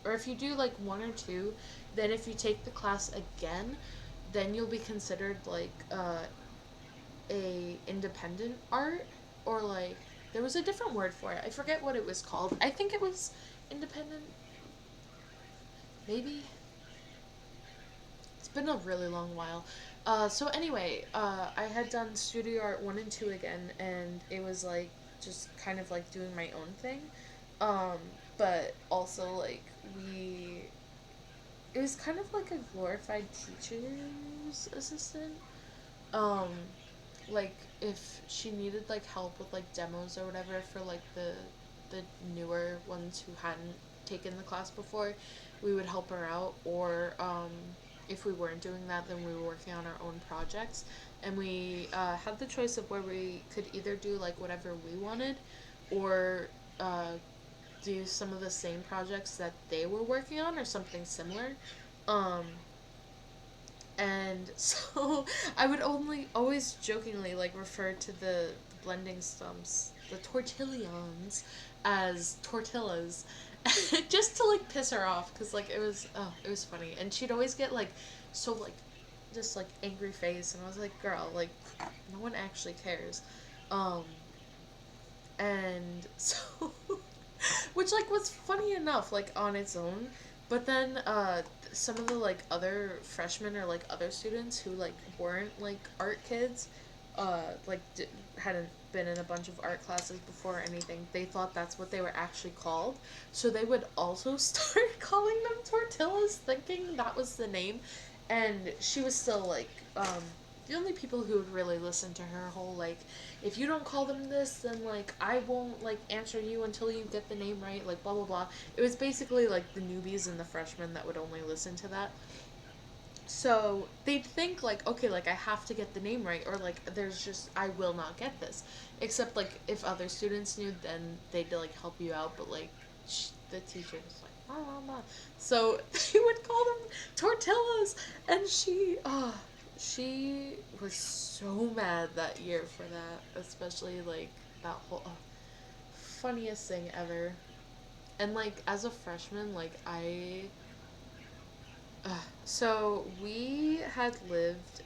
or if you do like 1 or 2, then if you take the class again, then you'll be considered like a independent art, or like there was a different word for it. I forget what it was called. I think it was independent. Maybe it's been a really long while. So anyway, I had done studio art 1 and 2 again, and it was like just kind of like doing my own thing. Um, but also like we, it was kind of like a glorified teacher's assistant. Um, like if she needed like help with like demos or whatever for like the newer ones who hadn't taken the class before, we would help her out. Or if we weren't doing that, then we were working on our own projects, and we had the choice of where we could either do like whatever we wanted, or uh, do some of the same projects that they were working on or something similar. um, and so I would only always jokingly like refer to the blending stumps, the tortillions, as tortillas, just to like piss her off, because like it was funny, and she'd always get like so like just like angry face, and I was like, girl, like no one actually cares. um and so which like was funny enough like on its own. But then some of the like other freshmen or like other students who like weren't like art kids, like hadn't been in a bunch of art classes before or anything, they thought that's what they were actually called, so they would also start calling them tortillas, thinking that was the name. And she was still like the only people who would really listen to her whole like, if you don't call them this, then like I won't like answer you until you get the name right, like blah blah blah. It was basically like the newbies and the freshmen that would only listen to that. So they'd think like, okay, like I have to get the name right, or like there's just, I will not get this. Except like if other students knew, then they'd like help you out. But like the teacher was like, blah, blah, blah. So they would call them tortillas, and she was so mad that year for that, especially like that whole funniest thing ever. And like as a freshman, like so we had lived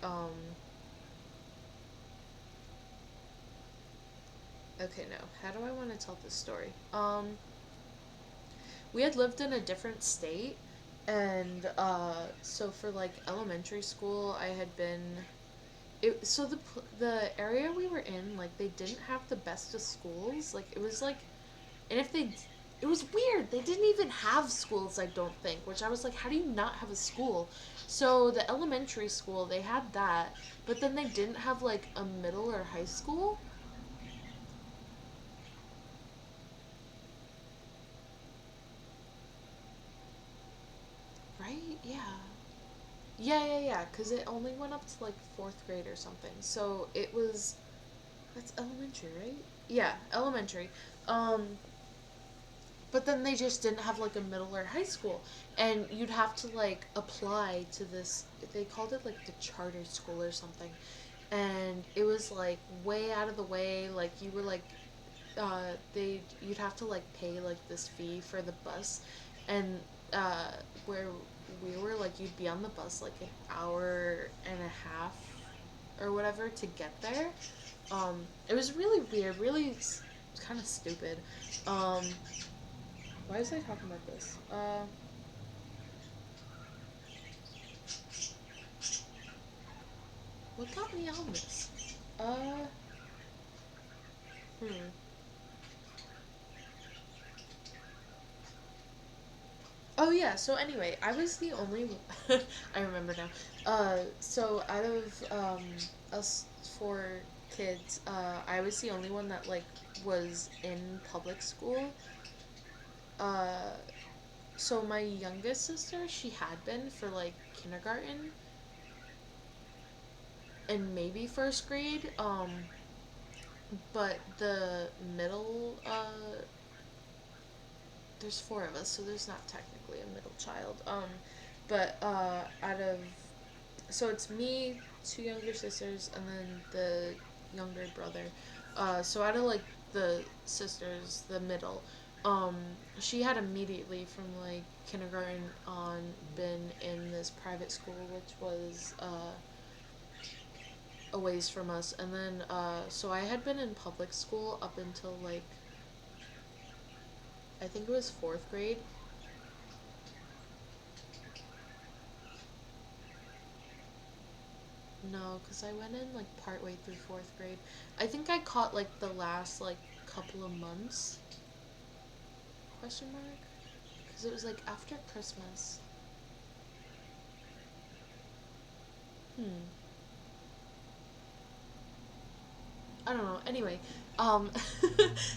okay, no, how do I want to tell this story? We had lived in a different state, and so for like elementary school, I had been So the area we were in, like, they didn't have the best of schools. Like, it was like, and if they, it was weird. They didn't even have schools, I don't think. Which I was like, how do you not have a school? So the elementary school, they had that, but then they didn't have like a middle or high school, right? Yeah. Yeah. Because it only went up to like fourth grade or something. So it was, that's elementary, right? Yeah, elementary. Um, but then they just didn't have like a middle or high school, and you'd have to like apply to this. They called it like the charter school or something, and it was like way out of the way. Like you were like, they you'd have to like pay like this fee for the bus, and where we were, like, you'd be on the bus like an hour and a half or whatever to get there. It was really weird, really kind of stupid. Um, why was I talking about this? What got me on this? Uh, hmm. Oh yeah. So anyway, I was the only. I remember now. So out of us four kids, I was the only one that like was in public school. Uh, so my youngest sister, she had been for like kindergarten and maybe first grade. But the middle, there's four of us, so there's not technically a middle child. But out of, so it's me, two younger sisters, and then the younger brother. So out of like the sisters, the middle, um, she had immediately from like kindergarten on been in this private school, which was a ways from us, and then so I had been in public school up until like I think it was fourth grade. No, because I went in like partway through fourth grade. I think I caught like the last like couple of months? Question mark? Because it was like after Christmas. Hmm. I don't know. Anyway, um,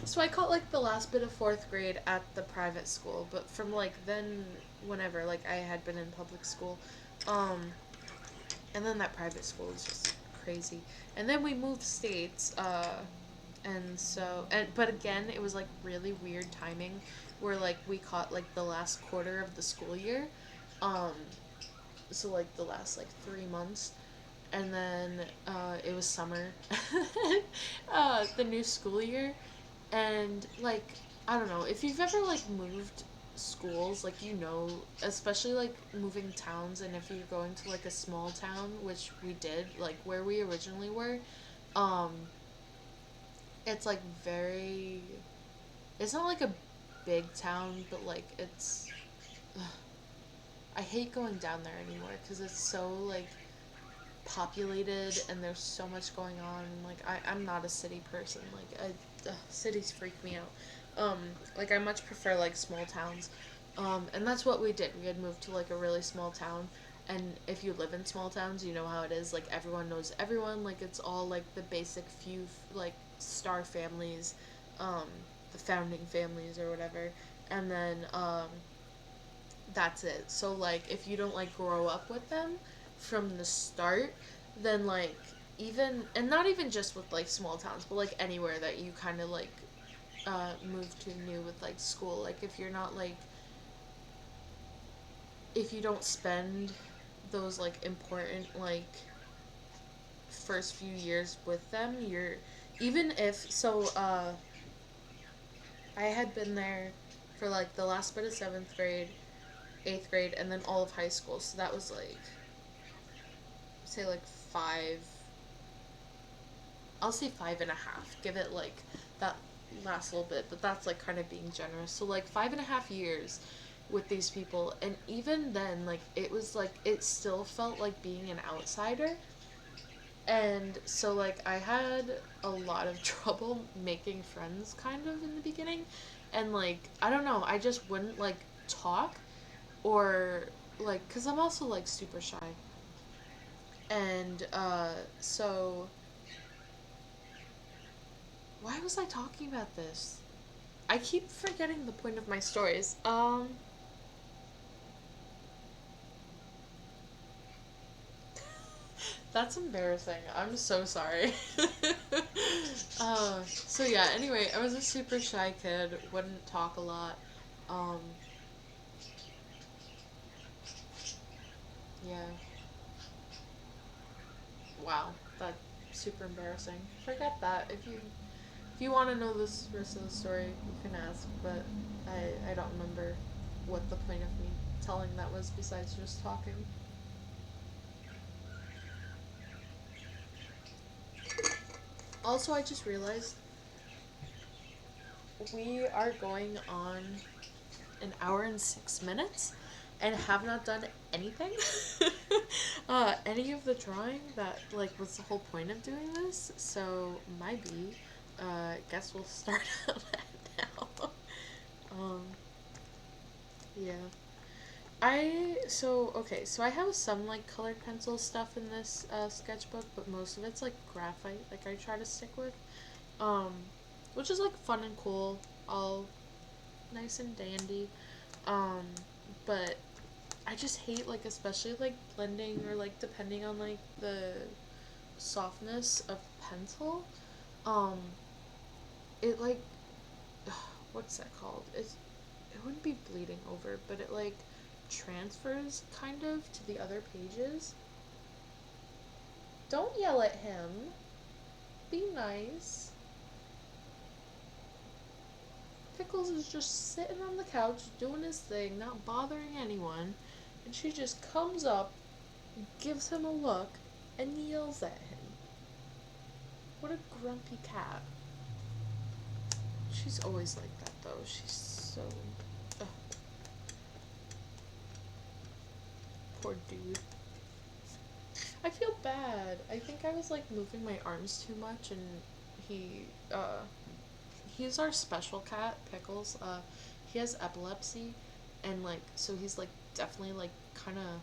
so I caught like the last bit of fourth grade at the private school, but from like then, whenever, like I had been in public school, um, and then that private school was just crazy. And then we moved states, and so and but again it was like really weird timing where like we caught like the last quarter of the school year, um so like the last like 3 months, and then it was summer, the new school year, and like I don't know if you've ever like moved schools, like, especially like moving towns, and if you're going to like a small town, which we did, like where we originally were, um it's like very, it's not like a big town, but like it's, ugh, I hate going down there anymore because it's so like populated and there's so much going on. Like I'm not a city person. Like cities freak me out. Like I much prefer like small towns. And that's what we did. We had moved to like a really small town, and if you live in small towns, you know how it is. Like everyone knows everyone. Like it's all like the basic few like star families, um, the founding families or whatever, and then that's it. So like if you don't like grow up with them from the start, then like, even, and not even just with like small towns, but like anywhere that you kind of like move to new with like school, like if you're not like, if you don't spend those like important like first few years with them, you're, even if so I had been there for like the last bit of 7th grade, 8th grade, and then all of high school, so that was like, say like 5, I'll say 5.5, give it like that last little bit, but that's like kind of being generous. So like 5.5 years with these people, and even then, like it was like it still felt like being an outsider. And so like I had a lot of trouble making friends kind of in the beginning. And like I don't know, I just wouldn't like talk or like cuz I'm also like super shy. And so why was I talking about this? I keep forgetting the point of my stories. That's embarrassing. I'm so sorry. So yeah, anyway, I was a super shy kid, wouldn't talk a lot. Um, yeah. Wow, that's super embarrassing. Forget that. If you want to know this rest of the story, you can ask, but I don't remember what the point of me telling that was besides just talking. Also, I just realized we are going on an hour and 6 minutes and have not done anything. Any of the drawing that like was the whole point of doing this. So maybe, guess we'll start on that now. Um, yeah. So I have some like colored pencil stuff in this sketchbook, but most of it's like graphite. Like I try to stick with, um, which is like fun and cool, all nice and dandy. Um, but I just hate like especially like blending or like depending on like the softness of pencil. Um, it like what's that called? It wouldn't be bleeding over, but it like transfers kind of to the other pages. Don't yell at him. Be nice. Pickles is just sitting on the couch doing his thing, not bothering anyone, and she just comes up, gives him a look, and yells at him. What a grumpy cat. She's always like that though. She's so. Ugh, poor dude. I feel bad. I think I was like moving my arms too much, and he, he's our special cat, Pickles. He has epilepsy, and like, so he's like definitely like kind of.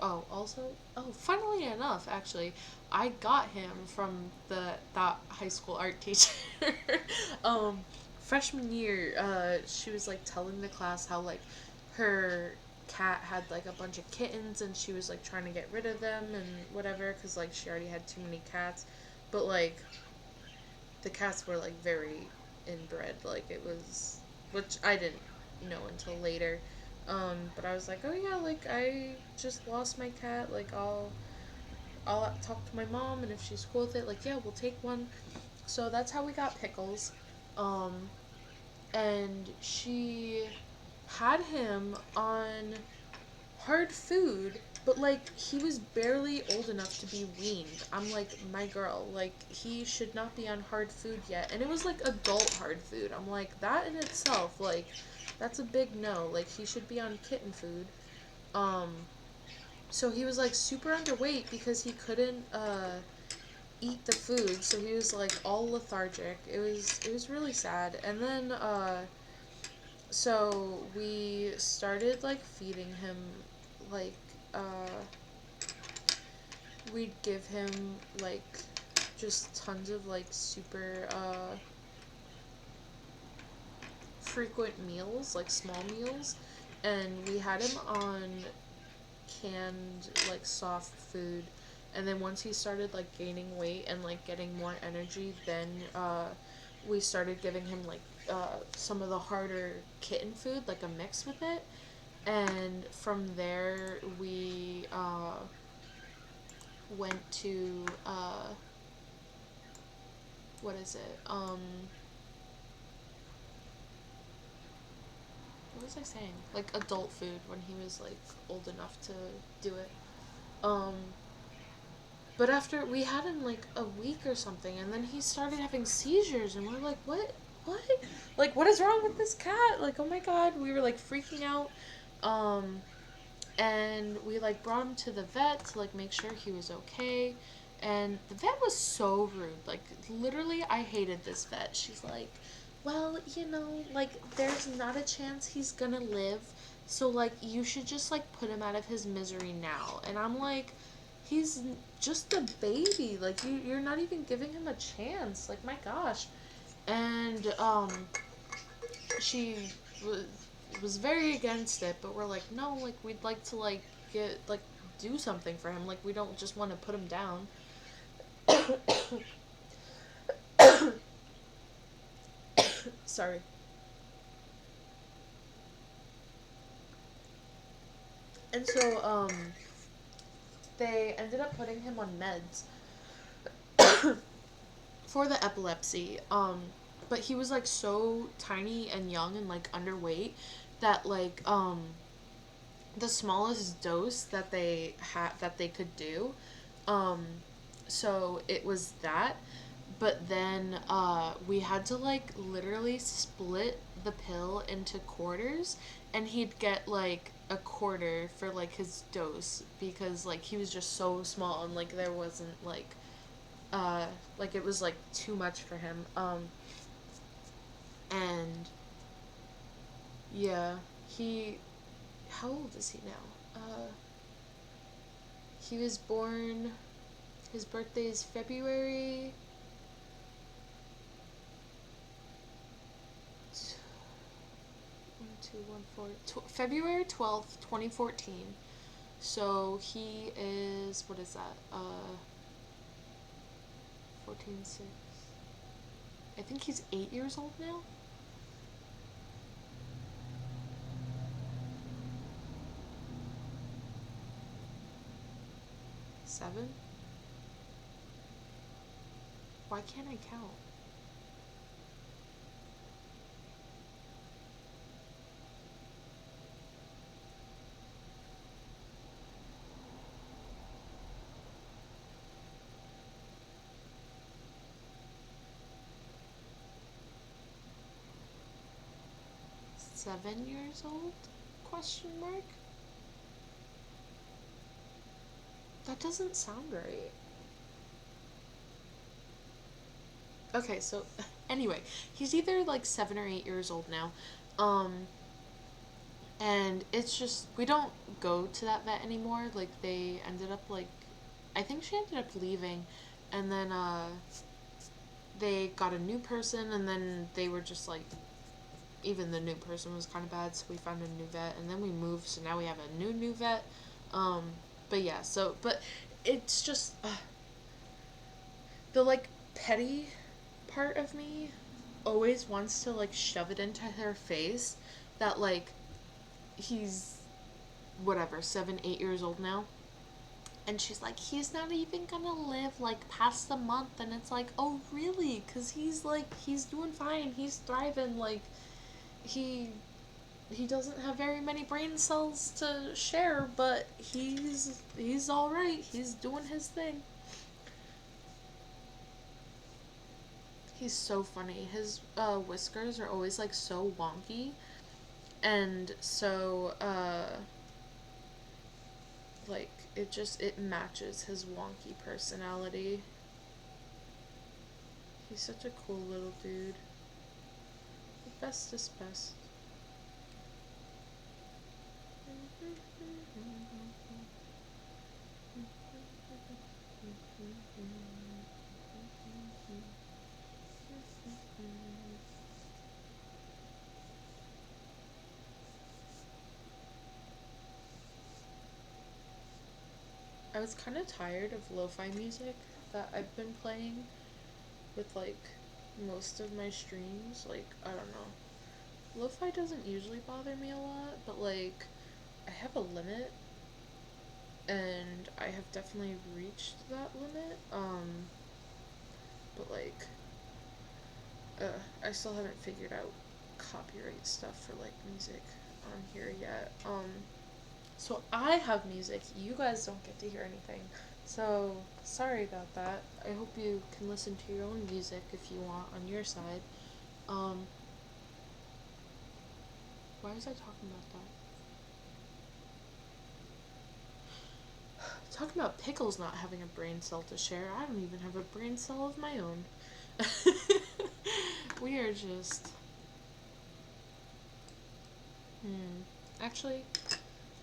Oh, also, oh, funnily enough, actually, I got him from that high school art teacher. um, Freshman year, she was like telling the class how like her cat had like a bunch of kittens and she was like trying to get rid of them and whatever because like she already had too many cats, but like the cats were like very inbred, like it was, which I didn't know until later. But I was like, oh yeah, like I just lost my cat, like I'll talk to my mom and if she's cool with it, like yeah, we'll take one. So that's how we got Pickles. Um, and she had him on hard food, but like he was barely old enough to be weaned. I'm like, my girl, like he should not be on hard food yet. And it was like adult hard food. I'm like, that in itself, like, that's a big no. Like he should be on kitten food. Um, so he was like super underweight because he couldn't eat the food, so he was like all lethargic. It was really sad. And then so we started like feeding him like uh we'd give him like just tons of like super frequent meals, like small meals, and we had him on canned like soft food. And then once he started like gaining weight and like getting more energy, then we started giving him like some of the harder kitten food, like a mix with it. And from there we went to what is it? What was I saying? Like adult food when he was like old enough to do it. Um, but after we had him like a week or something, and then he started having seizures, and we're like, what? What? Like, what is wrong with this cat? Like, oh my god, we were like freaking out. Um, and we like brought him to the vet to like make sure he was okay. And the vet was so rude. Like, literally, I hated this vet. She's like, well, like, there's not a chance he's gonna live. So, like, you should just, like, put him out of his misery now. And I'm like, he's just a baby. Like, you're not even giving him a chance. Like, my gosh. And, she was, was very against it, but we're like, no, like, we'd like to, like, get, like, do something for him. Like, we don't just want to put him down. Sorry. And so, they ended up putting him on meds for the epilepsy. But he was like so tiny and young and like underweight that like the smallest dose that they could do, um, so it was that. But then we had to like literally split the pill into quarters, and he'd get like a quarter for like his dose because like he was just so small and like there wasn't uh like it was like too much for him. And yeah, he how old is he now? He was born, his birthday is February February 12th, 2014. So he is, what is that? 14, 6. I think he's 8 years old now. Seven? Why can't I count? 7 years old? Question mark? That doesn't sound right. Okay, so anyway, he's either like 7 or 8 years old now. Um, and it's just we don't go to that vet anymore. Like they ended up like I think she ended up leaving, and then they got a new person, and then they were just like even the new person was kind of bad, so we found a new vet, and then we moved, so now we have a new vet. Um, but yeah, so but it's just the like petty part of me always wants to like shove it into her face that like he's whatever 7, 8 years old now, and she's like he's not even gonna live like past the month, and it's like oh really, because he's like he's doing fine, he's thriving, like he he doesn't have very many brain cells to share, but he's all right, he's doing his thing. He's so funny. His whiskers are always like so wonky, and so like it matches his wonky personality. He's such a cool little dude. The bestest best. I was kind of tired of lo-fi music that I've been playing with like most of my streams. Like, I don't know. Lo-fi doesn't usually bother me a lot, but like I have a limit, and I have definitely reached that limit. But like I still haven't figured out copyright stuff for like music on here yet. So I have music. You guys don't get to hear anything. So sorry about that. I hope you can listen to your own music if you want on your side. Um, why was I talking about that? Talking about pickles not having a brain cell to share, I don't even have a brain cell of my own. We are just... Actually,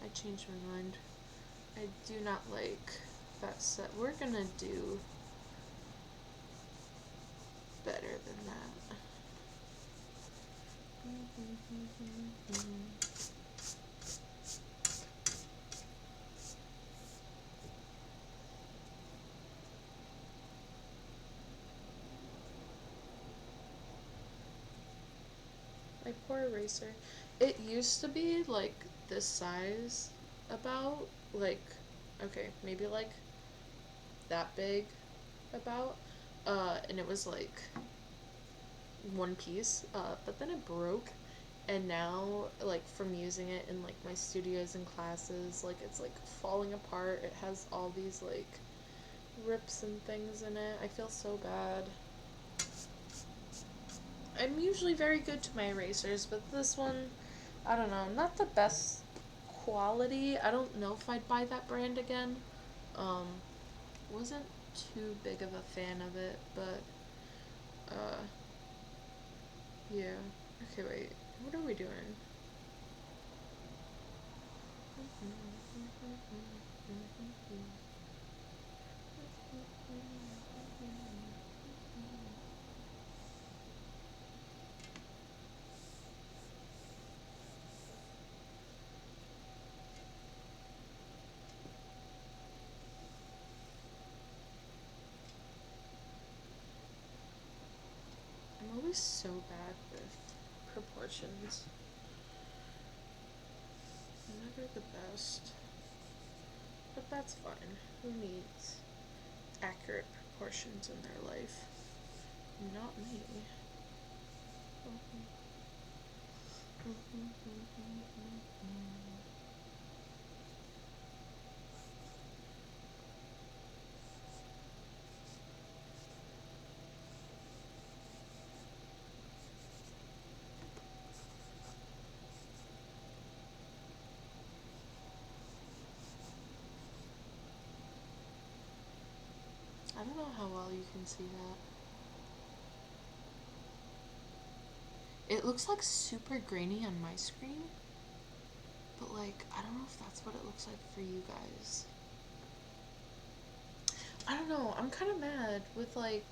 I changed my mind. I do not like that set. We're gonna do better than that. My poor eraser. It used to be like this size, about like, okay, maybe like that big, about, and it was like one piece, but then it broke, and now like from using it in like my studios and classes, like it's like falling apart. It has all these like rips and things in it. I feel so bad. I'm usually very good to my erasers, but this one, I don't know, not the best quality. I don't know if I'd buy that brand again. Wasn't too big of a fan of it, but yeah. Okay, wait. What are we doing? I'm always so bad with proportions. Never the best. But that's fine. Who needs accurate proportions in their life? Not me. I don't know how well you can see that. It looks like super grainy on my screen, but like, I don't know if that's what it looks like for you guys. I don't know, I'm kind of mad with like,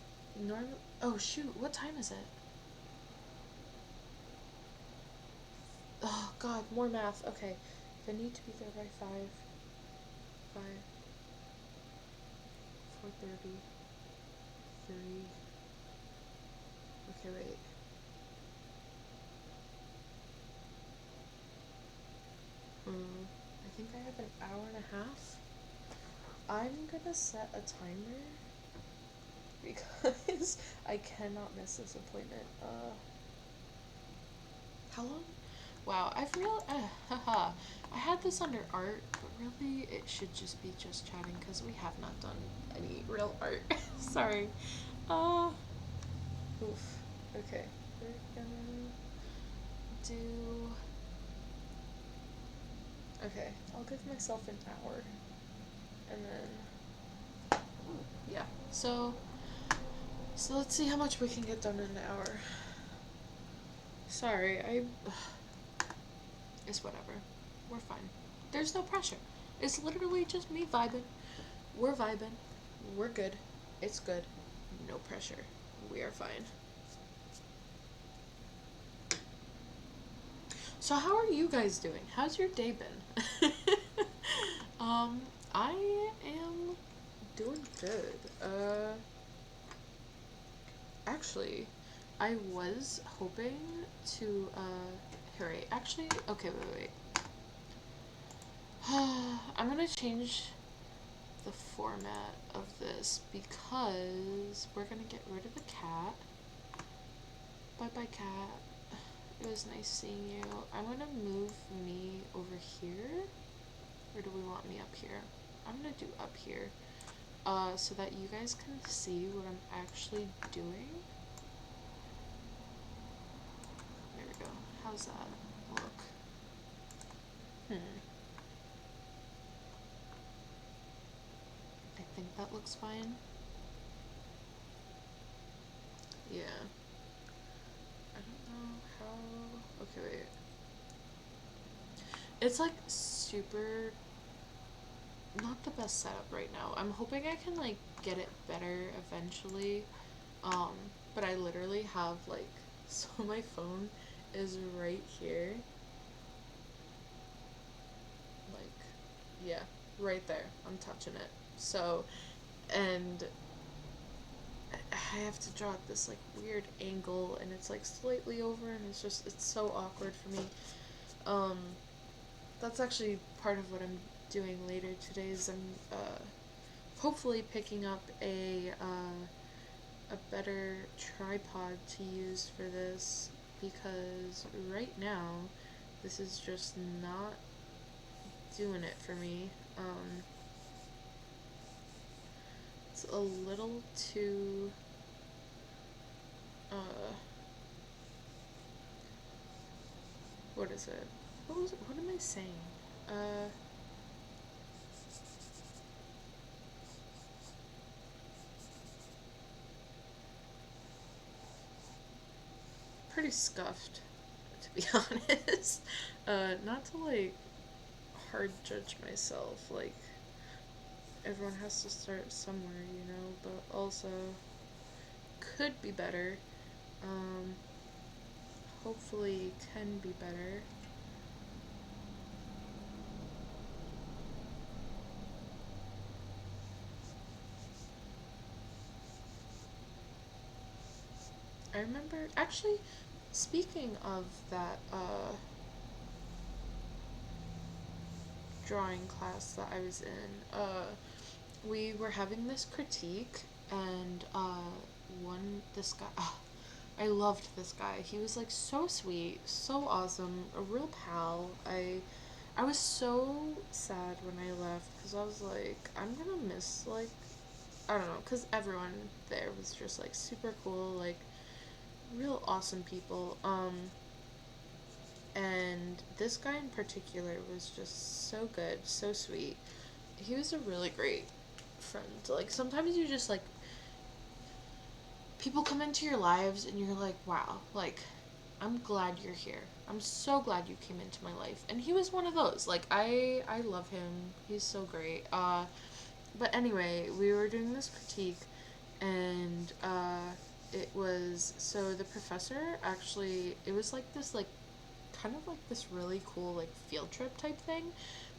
oh shoot, what time is it? Oh god, more math. Okay, if I need to be there by 5, 4:30, 3. Okay, wait. I think I have an hour and a half. I'm gonna set a timer because I cannot miss this appointment. How long? Wow, haha. I had this under art, but really it should just be just chatting because we have not done any real art. Sorry. Oof. Okay, we're gonna do... Okay, I'll give myself an hour. And then... Yeah, so let's see how much we can get done in an hour. Sorry, it's whatever. We're fine. There's no pressure. It's literally just me vibing. We're vibing. We're good. It's good. No pressure. We are fine. So how are you guys doing? How's your day been? I am doing good. Actually, I was hoping to, hurry. Actually, okay, wait. I'm gonna change the format of this because we're gonna get rid of the cat. Bye-bye, cat. It was nice seeing you. I'm gonna move me over here. Or do we want me up here? I'm gonna do up here. So that you guys can see what I'm actually doing. There we go. How's that look? think that looks fine. Yeah. I don't know how... Okay, wait. It's like super not the best setup right now. I'm hoping I can like get it better eventually. Um, but I literally have like so my phone is right here. Like yeah, right there. I'm touching it. So and I have to draw at this like weird angle and it's like slightly over and it's so awkward for me. Um that's actually part of what I'm doing later today is I'm hopefully picking up a better tripod to use for this because right now this is just not doing it for me. It's a little too uh what is it? What am I saying? Uh Pretty scuffed to be honest. Not to like hard judge myself, like everyone has to start somewhere, you know, but also could be better. Um, Hopefully can be better. I remember actually speaking of that drawing class that I was in, we were having this critique and one this guy I loved this guy. He was like so sweet, so awesome, a real pal. I was so sad when I left because I was like, I'm gonna miss like I don't know, because everyone there was just like super cool, like real awesome people. And this guy in particular was just so good, so sweet. He was a really great friend. Like sometimes you just like people come into your lives and you're like, wow, like I'm glad you're here. I'm so glad you came into my life. And he was one of those. Like I love him. He's so great. But anyway, we were doing this critique and it was so the professor actually it was like this like kind of like this really cool like field trip type thing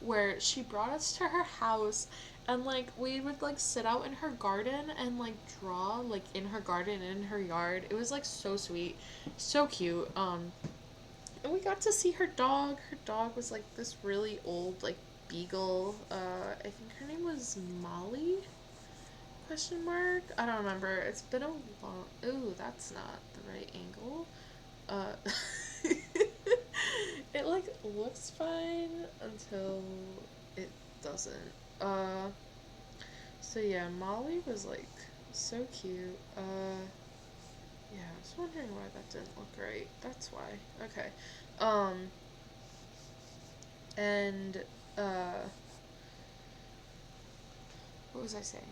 where she brought us to her house and like we would like sit out in her garden and like draw like in her garden in her yard. It was like so sweet, so cute. And we got to see her dog. Her dog was like this really old like beagle. I think her name was Molly, question mark. I don't remember. It's been a long. Ooh, that's not the right angle. Uh, it like looks fine until it doesn't. So yeah, Molly was like so cute. Yeah, I was wondering why that didn't look right. That's why. Okay. Um, and uh, what was I saying?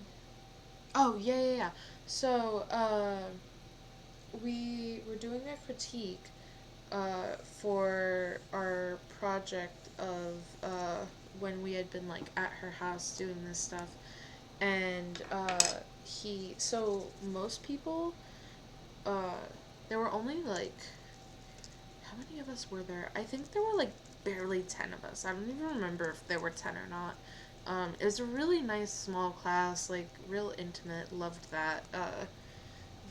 Oh yeah, yeah, yeah. So we were doing a critique for our project of when we had been like at her house doing this stuff, and so most people uh, there were only like how many of us were there? I think there were like barely 10 of us. I don't even remember if there were 10 or not. It was a really nice small class, like real intimate. Loved that.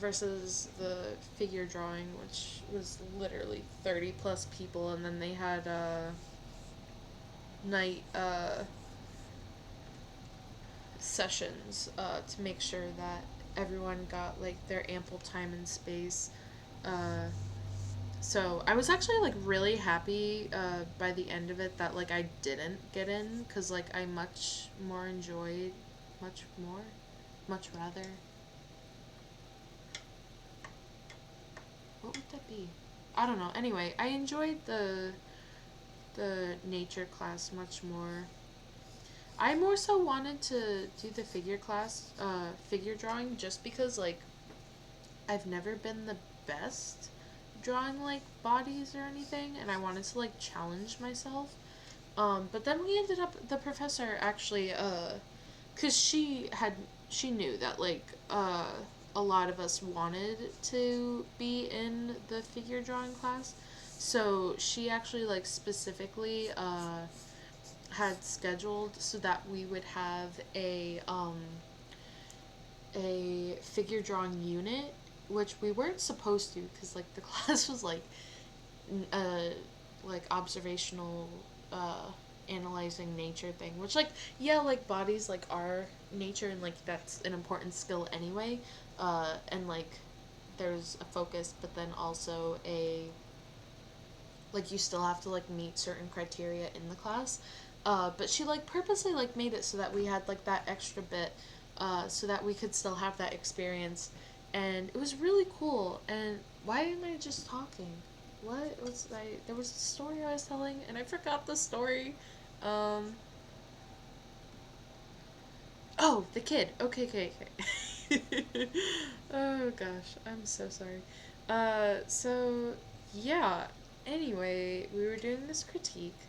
Versus the figure drawing, which was literally 30 plus people, and then they had night sessions to make sure that everyone got like their ample time and space. Uh, so I was actually like really happy by the end of it that like I didn't get in because like I much more, much rather. What would that be? I don't know. Anyway, I enjoyed the nature class much more. I more so wanted to do the figure drawing, just because like I've never been the best drawing like bodies or anything, and I wanted to like challenge myself. But then we ended up, the professor actually, cause she knew that like a lot of us wanted to be in the figure drawing class, so she actually like specifically had scheduled so that we would have a figure drawing unit, which we weren't supposed to, because like the class was uh like observational uh analyzing nature thing, which like, yeah, like bodies like are nature, and like that's an important skill anyway, and like there's a focus, but then also a like you still have to like meet certain criteria in the class. But she like purposely like made it so that we had like that extra bit, so that we could still have that experience, and it was really cool. And why am I just talking? What was I? There was a story I was telling, and I forgot the story. Um. Oh, the kid. Okay, okay, okay. Oh gosh, I'm so sorry. So yeah. Anyway, we were doing this critique,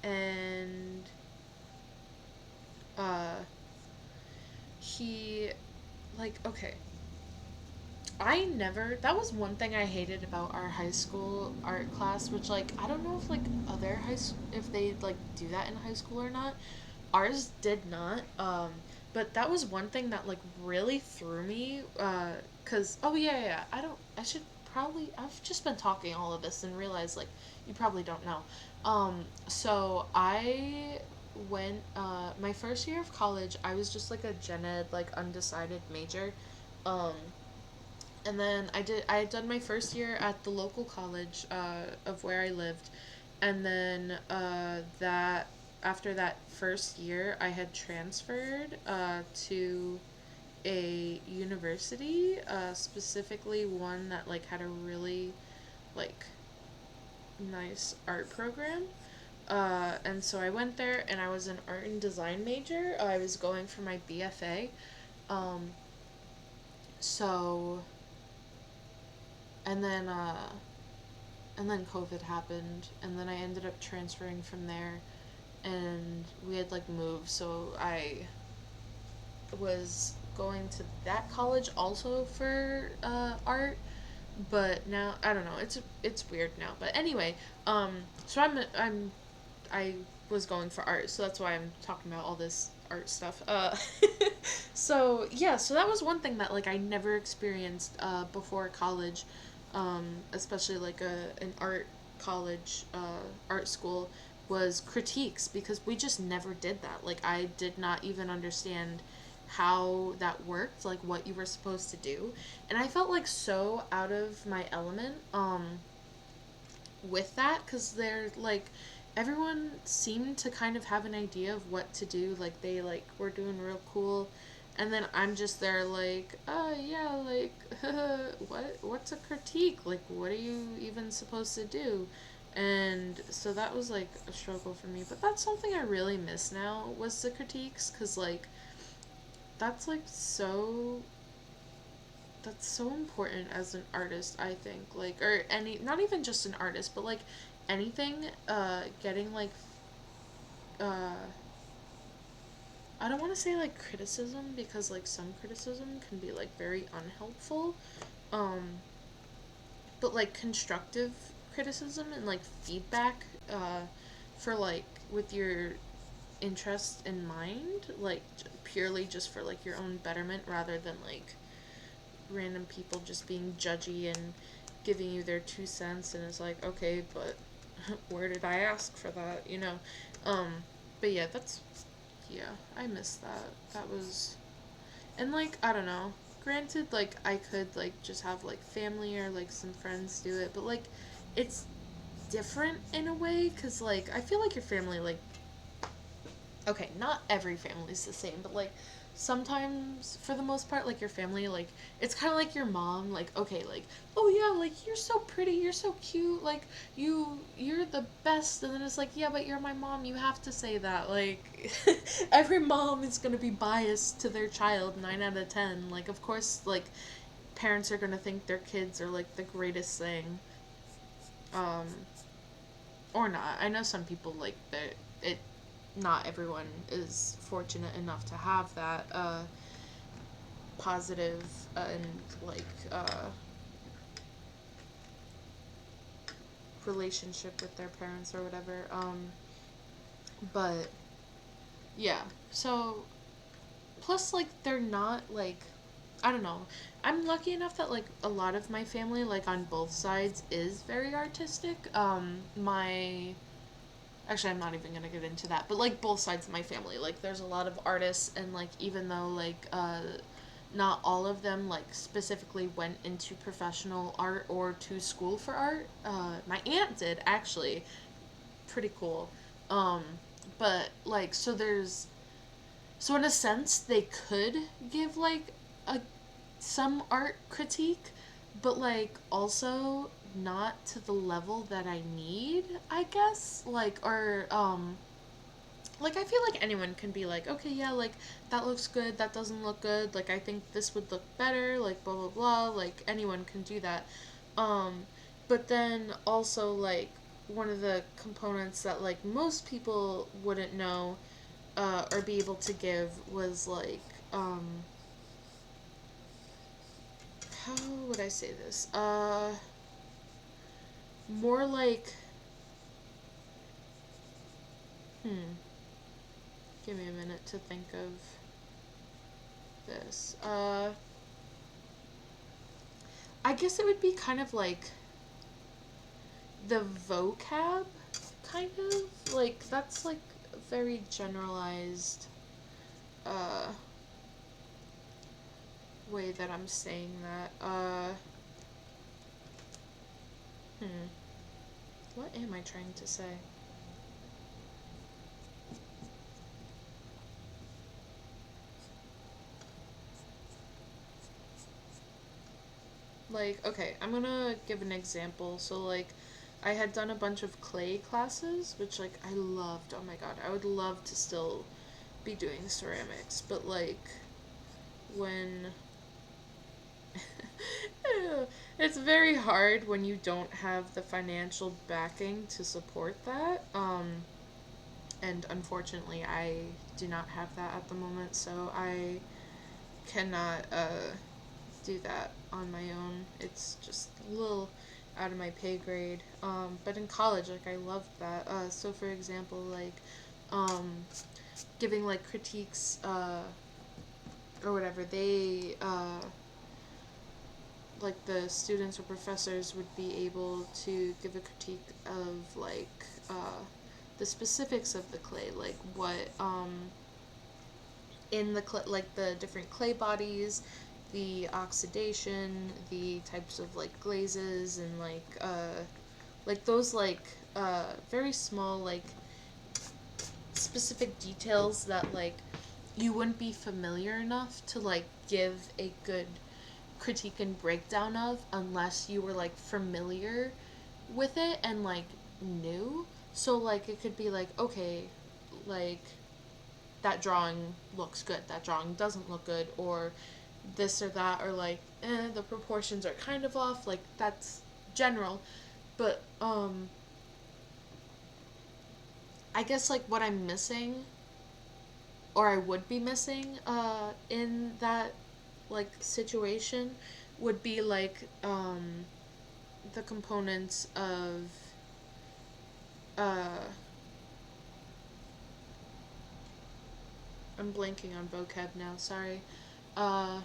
and uh, he, like, okay. I never. That was one thing I hated about our high school art class, which like I don't know if like other if they like do that in high school or not. Ours did not. But that was one thing that like really threw me. Cause oh yeah, yeah, yeah. I don't. I should probably. I've just been talking all of this and realized like you probably don't know. So I went. My first year of college, I was just like a gen ed like undecided major. Um, and then I had done my first year at the local college of where I lived, and then that after that first year I had transferred to a university, specifically one that like had a really like nice art program. And so I went there, and I was an art and design major. I was going for my BFA. Um, so and then COVID happened, and then I ended up transferring from there, and we had like moved, so I was going to that college also for art, but now I don't know. It's weird now, but anyway, so I was going for art, so that's why I'm talking about all this art stuff. So yeah, so that was one thing that like I never experienced before college, especially like an art college, art school, was critiques, because we just never did that. Like I did not even understand how that worked, like what you were supposed to do, and I felt like so out of my element with that, because they're like everyone seemed to kind of have an idea of what to do, like they like were doing real cool, and then I'm just there like, oh yeah, like what's a critique, like what are you even supposed to do? And so that was like a struggle for me, but that's something I really miss now, was the critiques, because like that's like that's so important as an artist, I think, like, or any, not even just an artist, but like anything, getting like uh I don't want to say like criticism, because like some criticism can be like very unhelpful, um but like constructive criticism and like feedback, for like with your interest in mind, like purely just for like your own betterment, rather than like random people just being judgy and giving you their 2 cents, and it's like, okay, but where did I ask for that, you know? Um, but yeah, yeah, I miss that. That was, and like, I don't know. Granted, like, I could, like, just have, like, family or, like, some friends do it, but, like, it's different in a way, because, like, I feel like your family, like, okay, not every family is the same, but, like, sometimes for the most part, like your family, like it's kind of like your mom, like okay, like oh yeah, like you're so pretty, you're so cute, like you're the best, and then it's like yeah, but you're my mom, you have to say that, like every mom is going to be biased to their child 9 out of 10, like of course, like parents are going to think their kids are like the greatest thing, um or not. I know some people like that it not everyone is fortunate enough to have that positive and like relationship with their parents or whatever. But yeah, so plus like they're not like I don't know. I'm lucky enough that like a lot of my family like on both sides is very artistic. My actually I'm not even gonna get into that, but like both sides of my family, like there's a lot of artists, and like even though like not all of them like specifically went into professional art or to school for art, my aunt did actually, pretty cool. um but like so in a sense they could give like a some art critique, but like also not to the level that I need, I guess. Like I feel like anyone can be like, okay, yeah, like that looks good, that doesn't look good, like I think this would look better, like blah blah blah, like anyone can do that. Um but then also like one of the components that like most people wouldn't know or be able to give was like how would I say this? More like hmm, give me a minute to think of this. I guess it would be kind of like the vocab, kind of like that's like a very generalized uh way that I'm saying that. Hmm, what am I trying to say? Like, okay, I'm gonna give an example. So, like, I had done a bunch of clay classes, which, like, I loved. Oh my god, I would love to still be doing ceramics, but, like, when. It's very hard when you don't have the financial backing to support that. And unfortunately, I do not have that at the moment, so I cannot, do that on my own. It's just a little out of my pay grade. But in college, like I loved that. So for example, like um, giving like critiques or whatever, they like the students or professors would be able to give a critique of like the specifics of the clay, like what in the like the different clay bodies, the oxidation, the types of like glazes, and like those like very small like specific details that like you wouldn't be familiar enough to like give a good critique and breakdown of unless you were like familiar with it and like knew. So like it could be like okay, like that drawing looks good, that drawing doesn't look good, or this or that, or like the proportions are kind of off, like that's general. But I guess like what I'm missing, or I would be missing in that like situation, would be like the components of uh I'm blanking on vocab now, sorry. uh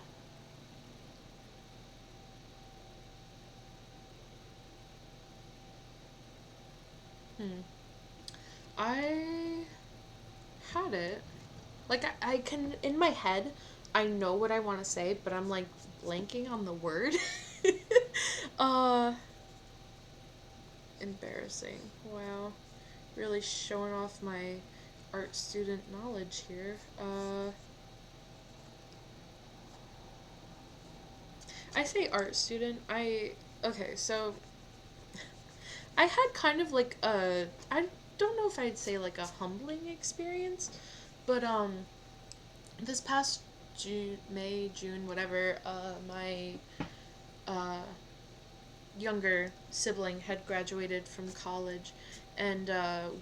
hmm I had it. Like I can in my head, I know what I want to say, but I'm like blanking on the word. uh, Embarrassing. Wow, really showing off my art student knowledge here. I say art student. Okay, so I had kind of like I don't know if I'd say like a humbling experience, but this past June, May, June, whatever, my uh younger sibling had graduated from college, and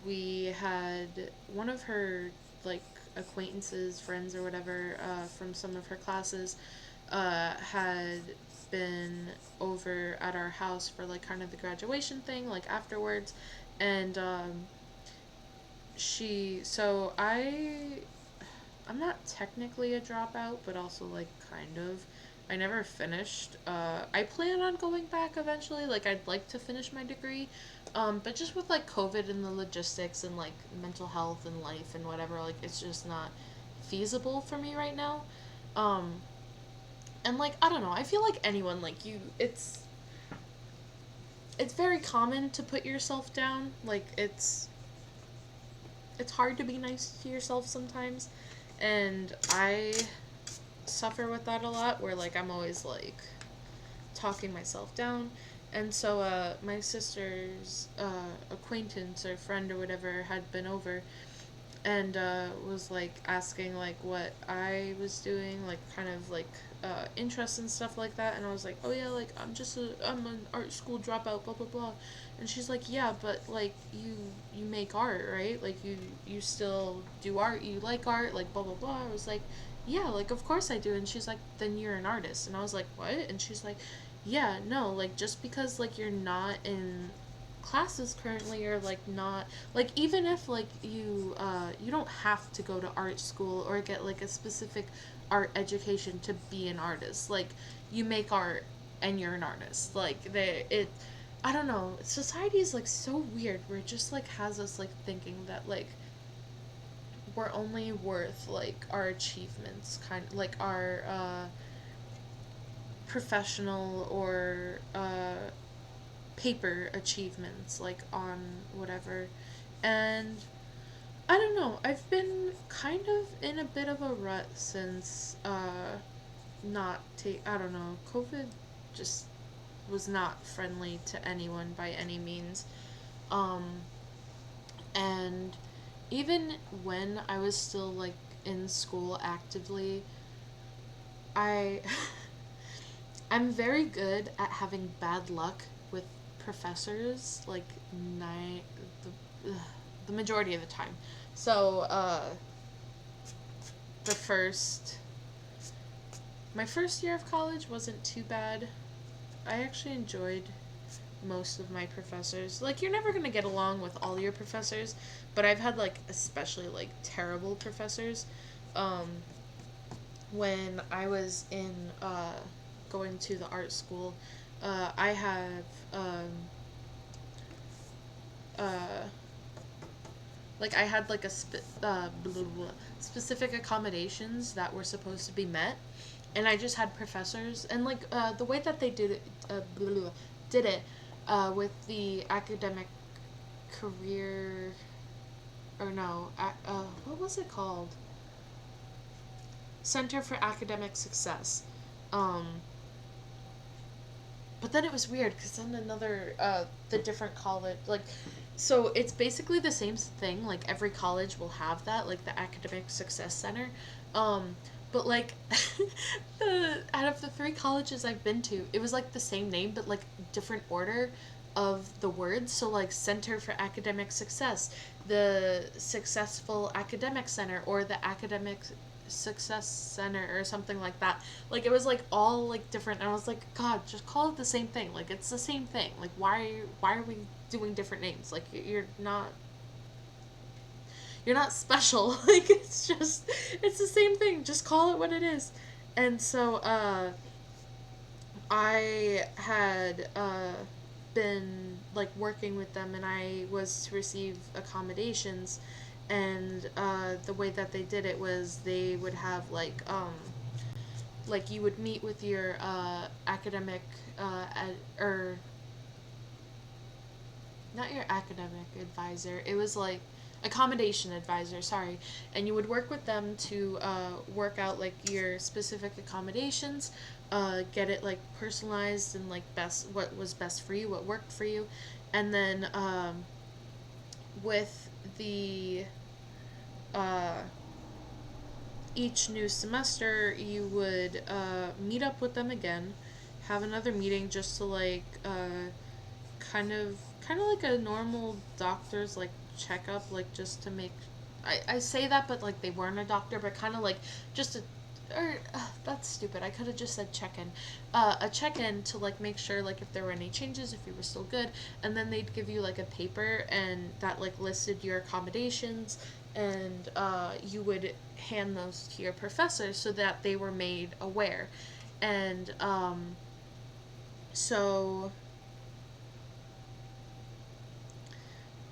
we had one of her like acquaintances, friends or whatever, from some of her classes, had been over at our house for like kind of the graduation thing, like afterwards, and I'm not technically a dropout, but also like kind of. I never finished. I plan on going back eventually. Like I'd like to finish my degree, but just with like COVID and the logistics and like mental health and life and whatever, like it's just not feasible for me right now. Um, and like I don't know. I feel like anyone like you, it's very common to put yourself down. Like it's hard to be nice to yourself sometimes, and I suffer with that a lot where like I'm always like talking myself down. And so my sister's acquaintance or friend or whatever had been over and was like asking like what I was doing, like kind of like interests and stuff like that. And I was like, oh yeah, like I'm an art school dropout, blah blah blah. And she's like, yeah, but like you make art, right? Like you still do art, you like art, like blah blah blah. I was like, yeah, like of course I do. And she's like, then you're an artist. And I was like, what? And she's like, yeah, no, like just because like you're not in classes currently, or like not like even if like you don't have to go to art school or get like a specific art education to be an artist. Like you make art and you're an artist. Like I don't know, society is like so weird where it just like has us like thinking that like we're only worth like our achievements, kind of like our professional or paper achievements, like on whatever. And I don't know, I've been kind of in a bit of a rut since not take I don't know, COVID just was not friendly to anyone by any means. Um and even when I was still like in school actively, I I'm very good at having bad luck with professors, like the, the majority of the time. So, the first my first year of college wasn't too bad. I actually enjoyed most of my professors. Like you're never going to get along with all your professors, but I've had like especially like terrible professors. Um when I was in going to the art school, I have uh, like I had like blah, blah, specific accommodations that were supposed to be met, and I just had professors and like the way that they blah, blah, did it with the academic career or no, what was it called? Center for Academic Success. Um, but then it was weird because then the different college, like, so it's basically the same thing. Like, every college will have that, like, the Academic Success Center. Um, but, like, out of the three colleges I've been to, it was, like, the same name, but, like, different order of the words. So, like, Center for Academic Success, the Successful Academic Center, or the Academic Success Center, or something like that. Like it was like all like different, and I was like, God, just call it the same thing. Like it's the same thing. Like why are we doing different names? Like you're not special. Like it's the same thing. Just call it what it is. And so I had been like working with them, and I was to receive accommodations. And the way that they did it was they would have like you would meet with your academic or not your academic advisor. It was like accommodation advisor, sorry, and you would work with them to work out like your specific accommodations, get it like personalized and like best what was best for you, what worked for you, and then with the uh, each new semester you would meet up with them again, have another meeting just to like kind of like a normal doctor's like checkup, like just to make I say that but like they weren't a doctor, but kind of like just a or that's stupid. I could have just said check in, a check in to like make sure like if there were any changes, if you were still good, and then they'd give you like a paper and that like listed your accommodations, and you would hand those to your professors so that they were made aware, and so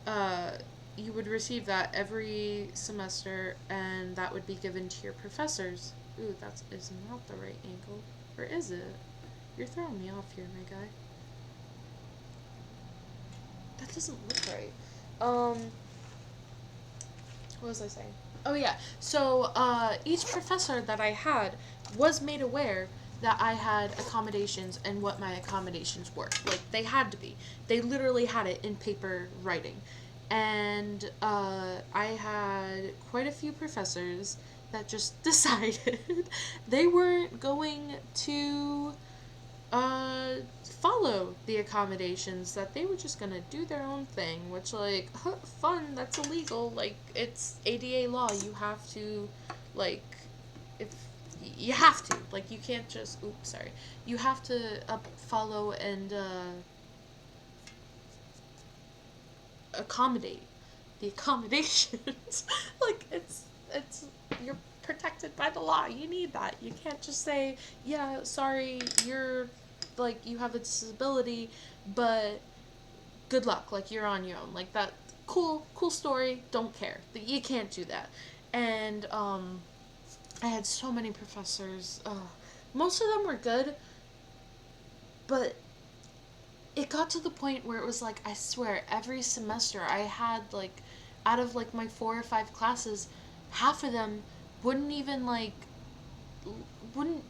uh, you would receive that every semester, and that would be given to your professors. Ooh, that is not the right angle. Or is it? You're throwing me off here, my guy. That doesn't look right. What was I saying? Oh yeah. So each professor that I had was made aware that I had accommodations and what my accommodations were. Like they had to be. They literally had it in paper writing. And I had quite a few professors that just decided they weren't going to follow the accommodations, that they were just gonna do their own thing, which like fun, that's illegal, like it's ADA law, you have to like if you have to like you can't just oops sorry you have to follow and accommodate the accommodations. Like it's you're protected by the law, you need that, you can't just say yeah sorry you're like you have a disability, but good luck, like you're on your own, like that cool story, don't care, you can't do that. And I had so many professors, most of them were good, but it got to the point where it was like I swear every semester I had like out of like my 4 or 5 classes, half of them wouldn't even like wouldn't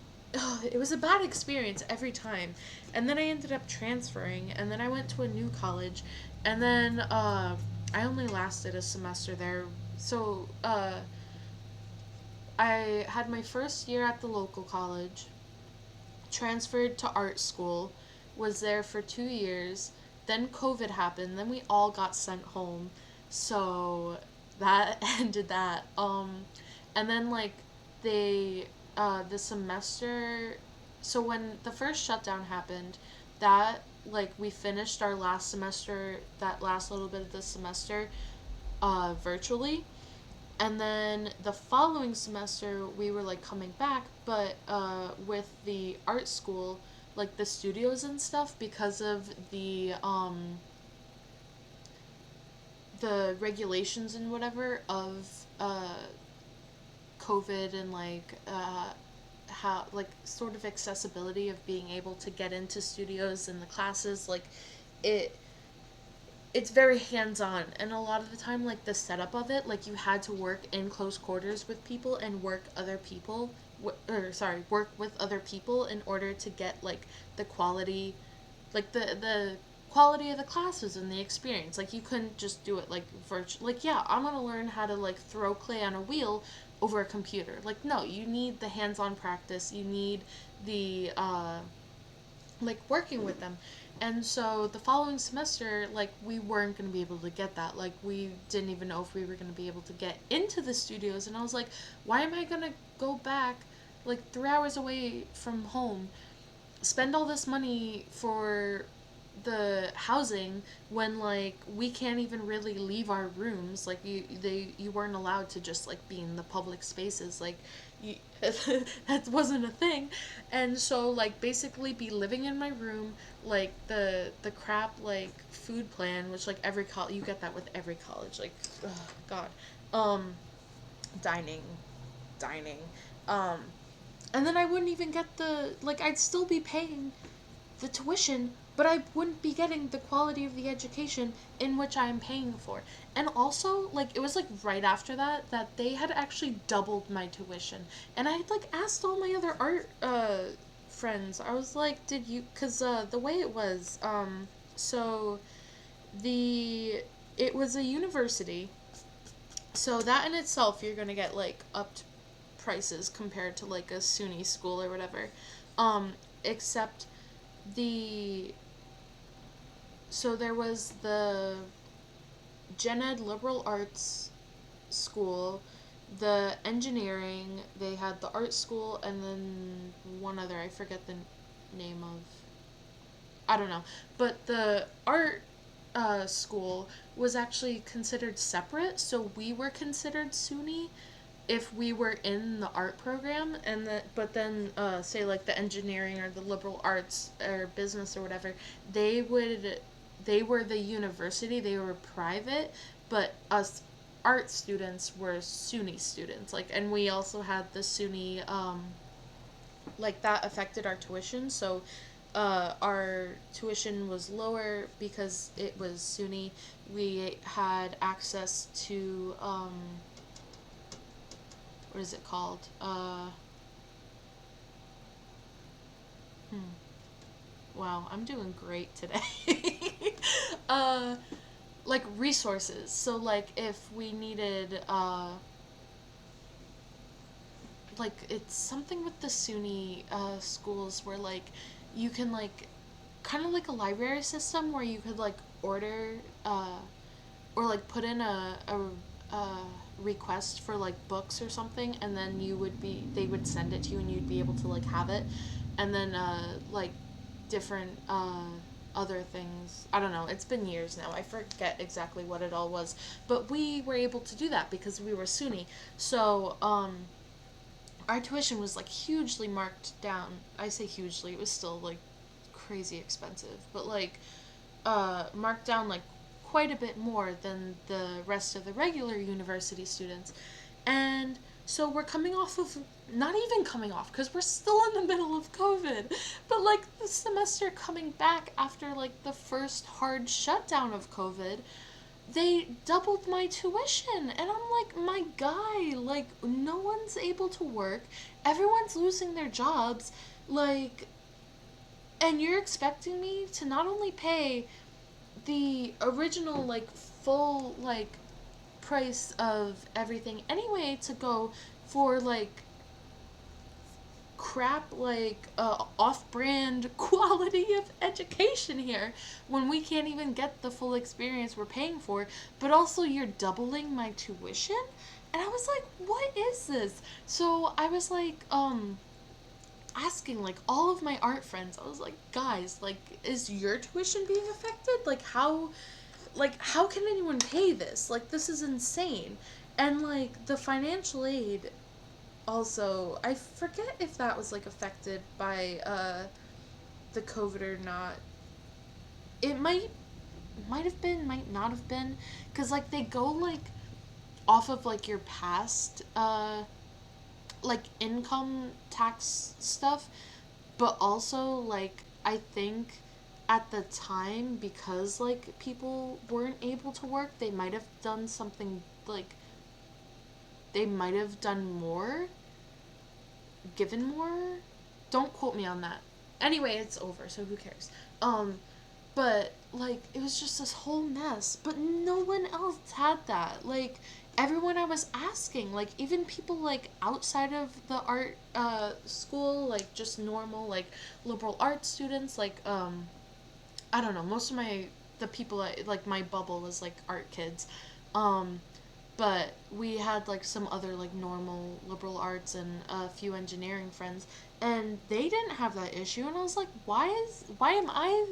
it was a bad experience every time. And then I ended up transferring, and then I went to a new college, and then I only lasted a semester there. So I had my first year at the local college, transferred to art school, was there for 2 years. Then COVID happened. Then we all got sent home. So that ended that. And then like they the semester. So when the first shutdown happened, that like we finished our last semester, that last little bit of the semester, virtually, and then the following semester we were like coming back, but with the art school, like the studios and stuff, because of the regulations and whatever of COVID, and like how like sort of accessibility of being able to get into studios and the classes, like it it's very hands-on, and a lot of the time like the setup of it, like you had to work in close quarters with people and work with other people in order to get like the quality, like the quality of the classes and the experience. Like you couldn't just do it like virtual, like yeah I'm gonna learn how to like throw clay on a wheel over a computer. Like no, you need the hands-on practice, you need the like working with them. And so the following semester, like we weren't going to be able to get that. Like we didn't even know if we were going to be able to get into the studios. And I was like, why am I going to go back like 3 hours away from home, spend all this money for the housing when like we can't even really leave our rooms, like you weren't allowed to just like be in the public spaces, like you, that wasn't a thing. And so like basically be living in my room, like the crap like food plan, which like every college you get that with every college, like oh god, um dining dining um and then I wouldn't even get the like I'd still be paying the tuition, but I wouldn't be getting the quality of the education in which I am paying for. And also, like, it was like right after that they had actually doubled my tuition. And I had like asked all my other art friends. I was like, "Did you cuz the way it was so the it was a university. So that in itself you're going to get like upped prices compared to like a SUNY school or whatever. Um except the so there was the gen ed liberal arts school, the engineering, they had the art school, and then one other, I forget the name of, I don't know. But the art school was actually considered separate, so we were considered SUNY if we were in the art program, and but then say like the engineering or the liberal arts or business or whatever, they would they were the university, they were private, but us art students were SUNY students, like, and we also had the SUNY like that affected our tuition. So our tuition was lower because it was SUNY. We had access to what is it called? Hmm. Wow, I'm doing great today. uh, like resources. So like if we needed like it's something with the SUNY schools where like you can like kind of like a library system where you could like order or like put in a request for like books or something, and then you would be they would send it to you and you'd be able to like have it, and then like different other things. I don't know, it's been years now, I forget exactly what it all was, but we were able to do that because we were SUNY. So our tuition was like hugely marked down. I say hugely, it was still like crazy expensive, but like marked down like quite a bit more than the rest of the regular university students. And so we're coming off of, not even coming off because we're still in the middle of COVID, but like the semester coming back after like the first hard shutdown of COVID, they doubled my tuition. And I'm like, my guy, like, no one's able to work, everyone's losing their jobs, like, and you're expecting me to not only pay the original like full like price of everything anyway to go for like crap like off-brand quality of education here when we can't even get the full experience we're paying for, but also you're doubling my tuition. And I was like, what is this? So I was like asking like all of my art friends, I was like, guys, like, is your tuition being affected? Like how can anyone pay this? Like, this is insane. And like the financial aid also, I forget if that was like affected by the COVID or not. It might have been, might not have been, cuz like they go like off of like your past like income tax stuff, but also like I think at the time, because like people weren't able to work, they might have done something like they might have done more, given more. Don't quote me on that. Anyway, it's over, so who cares? But like it was just this whole mess, but no one else had that. Like everyone I was asking, like even people like outside of the art school, like just normal like liberal arts students, like I don't know, most of my the people like my bubble was like art kids. Um but we had like some other like normal liberal arts and a few engineering friends, and they didn't have that issue. And I was like, why am I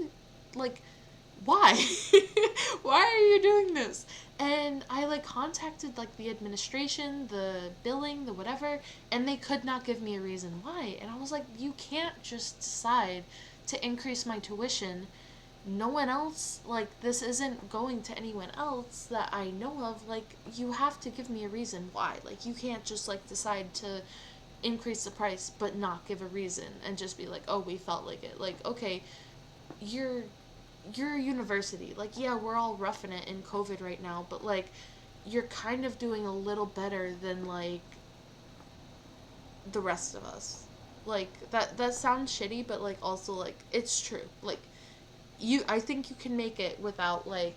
like, why why are you doing this? And I like contacted like the administration, the billing, the whatever, and they could not give me a reason why. And I was like, you can't just decide to increase my tuition. No one else, like, this isn't going to anyone else that I know of. Like, you have to give me a reason why. Like, you can't just like decide to increase the price but not give a reason and just be like, oh, we felt like it. Like, okay, you're you're a university. Like, yeah, we're all roughing it in COVID right now, but like you're kind of doing a little better than like the rest of us. Like that sounds shitty, but like also like it's true. Like you I think you can make it without like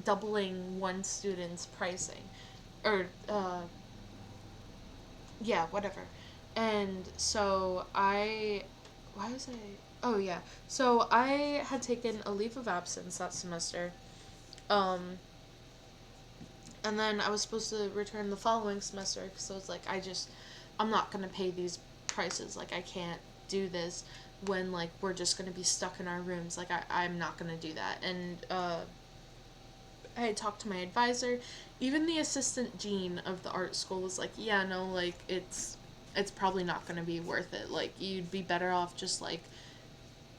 doubling one student's pricing or yeah, whatever. And so I why was I oh yeah. So I had taken a leave of absence that semester. Um and then I was supposed to return the following semester because I was like, I'm not gonna pay these prices. Like, I can't do this when like we're just gonna be stuck in our rooms. Like, I'm not gonna do that. And I had talked to my advisor. Even the assistant dean of the art school was like, yeah, no, like it's probably not gonna be worth it. Like, you'd be better off just like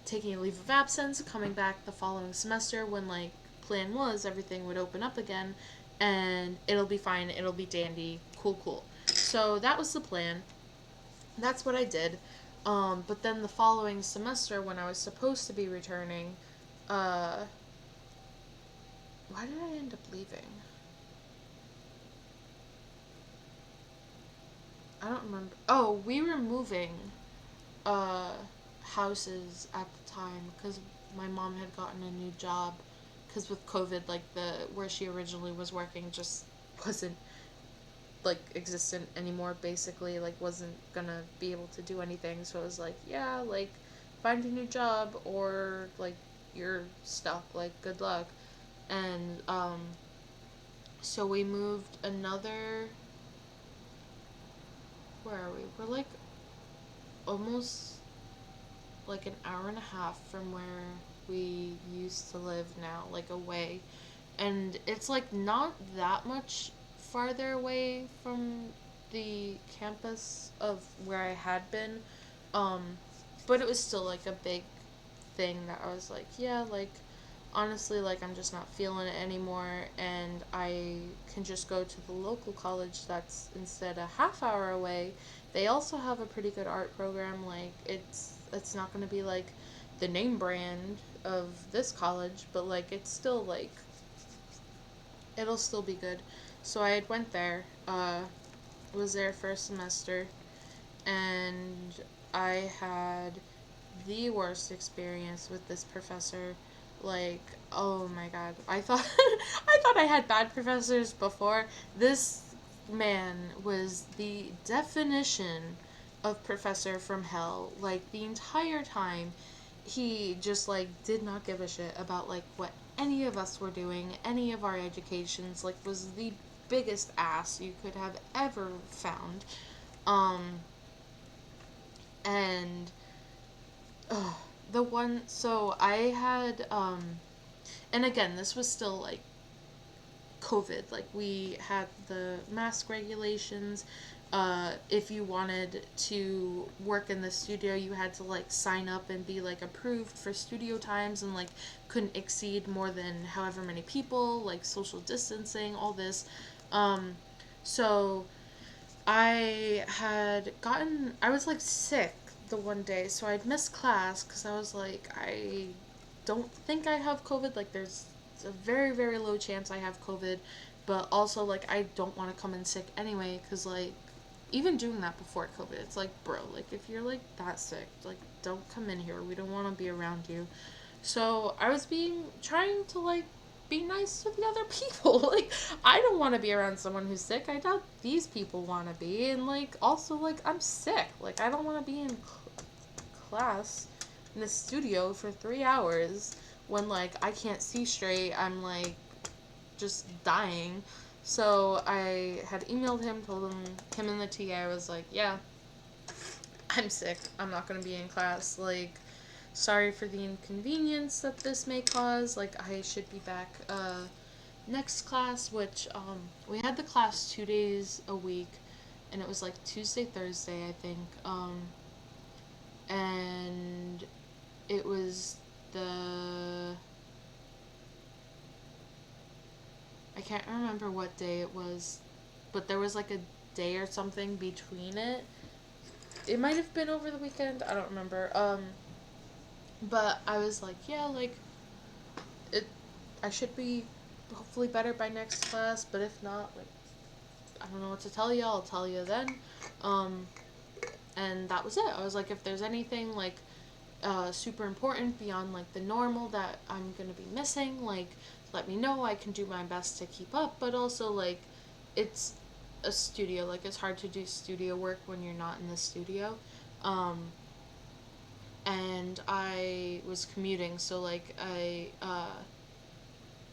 taking a leave of absence, coming back the following semester when like plan was everything would open up again and it'll be fine, it'll be dandy, cool, cool. So that was the plan. That's what I did. But then the following semester when I was supposed to be returning, uh why did I end up leaving? I don't remember. Oh, we were moving uh houses at the time because my mom had gotten a new job because with COVID, like the where she originally was working just wasn't like existent anymore. Basically, like wasn't gonna be able to do anything. So it was like, yeah, like find a new job or like you're stuck. Like good luck. And so we moved another. Where are we? We're like almost like an hour and a half from where we used to live now, like away. And it's like not that much farther away from the campus of where I had been. Um, but it was still like a big thing that I was like, yeah, like honestly, like I'm just not feeling it anymore, and I can just go to the local college that's instead a half hour away. They also have a pretty good art program. Like it's not going to be like the name brand of this college, but like it's still like it'll still be good. So I had went there, was there for a semester, and I had the worst experience with this professor. Like, oh my god. I thought I thought I had bad professors before. This man was the definition of professor from hell. Like the entire time he just like did not give a shit about like what any of us were doing, any of our educations, like was the biggest ass you could have ever found. Um and uh, the one so I had and again this was still like COVID. Like we had the mask regulations. If you wanted to work in the studio, you had to like sign up and be like approved for studio times and like couldn't exceed more than however many people, like social distancing, all this. Um, so I was like sick the one day, so I'd missed class because I was like, I don't think I have COVID. Like, there's a very, very low chance I have COVID, but also, like, I don't want to come in sick anyway because, like, even doing that before COVID, it's like, bro, like, if you're, like, that sick, like, don't come in here. We don't want to be around you. So I was trying to, like, be nice to the other people. Like, I don't want to be around someone who's sick. I doubt these people want to be. And, like, also, like, I'm sick. Like, I don't want to be in class in the studio for 3 hours when, like, I can't see straight. I'm, like, just dying. So I had emailed him, told him and the TA, was like, yeah, I'm sick. I'm not going to be in class. Like, sorry for the inconvenience that this may cause. Like, I should be back next class, which we had the class 2 days a week, and it was like Tuesday, Thursday, I think. And it was the I can't remember what day it was, but there was like a day or something between it. It might have been over the weekend. I don't remember. But I was like, yeah, like it I should be hopefully better by next class, but if not, like I don't know what to tell you. I'll tell you then. Um and that was it. I was like, if there's anything like super important beyond like the normal that I'm gonna be missing, like let me know. I can do my best to keep up, but also like it's a studio. Like it's hard to do studio work when you're not in the studio. Um, and I was commuting, so like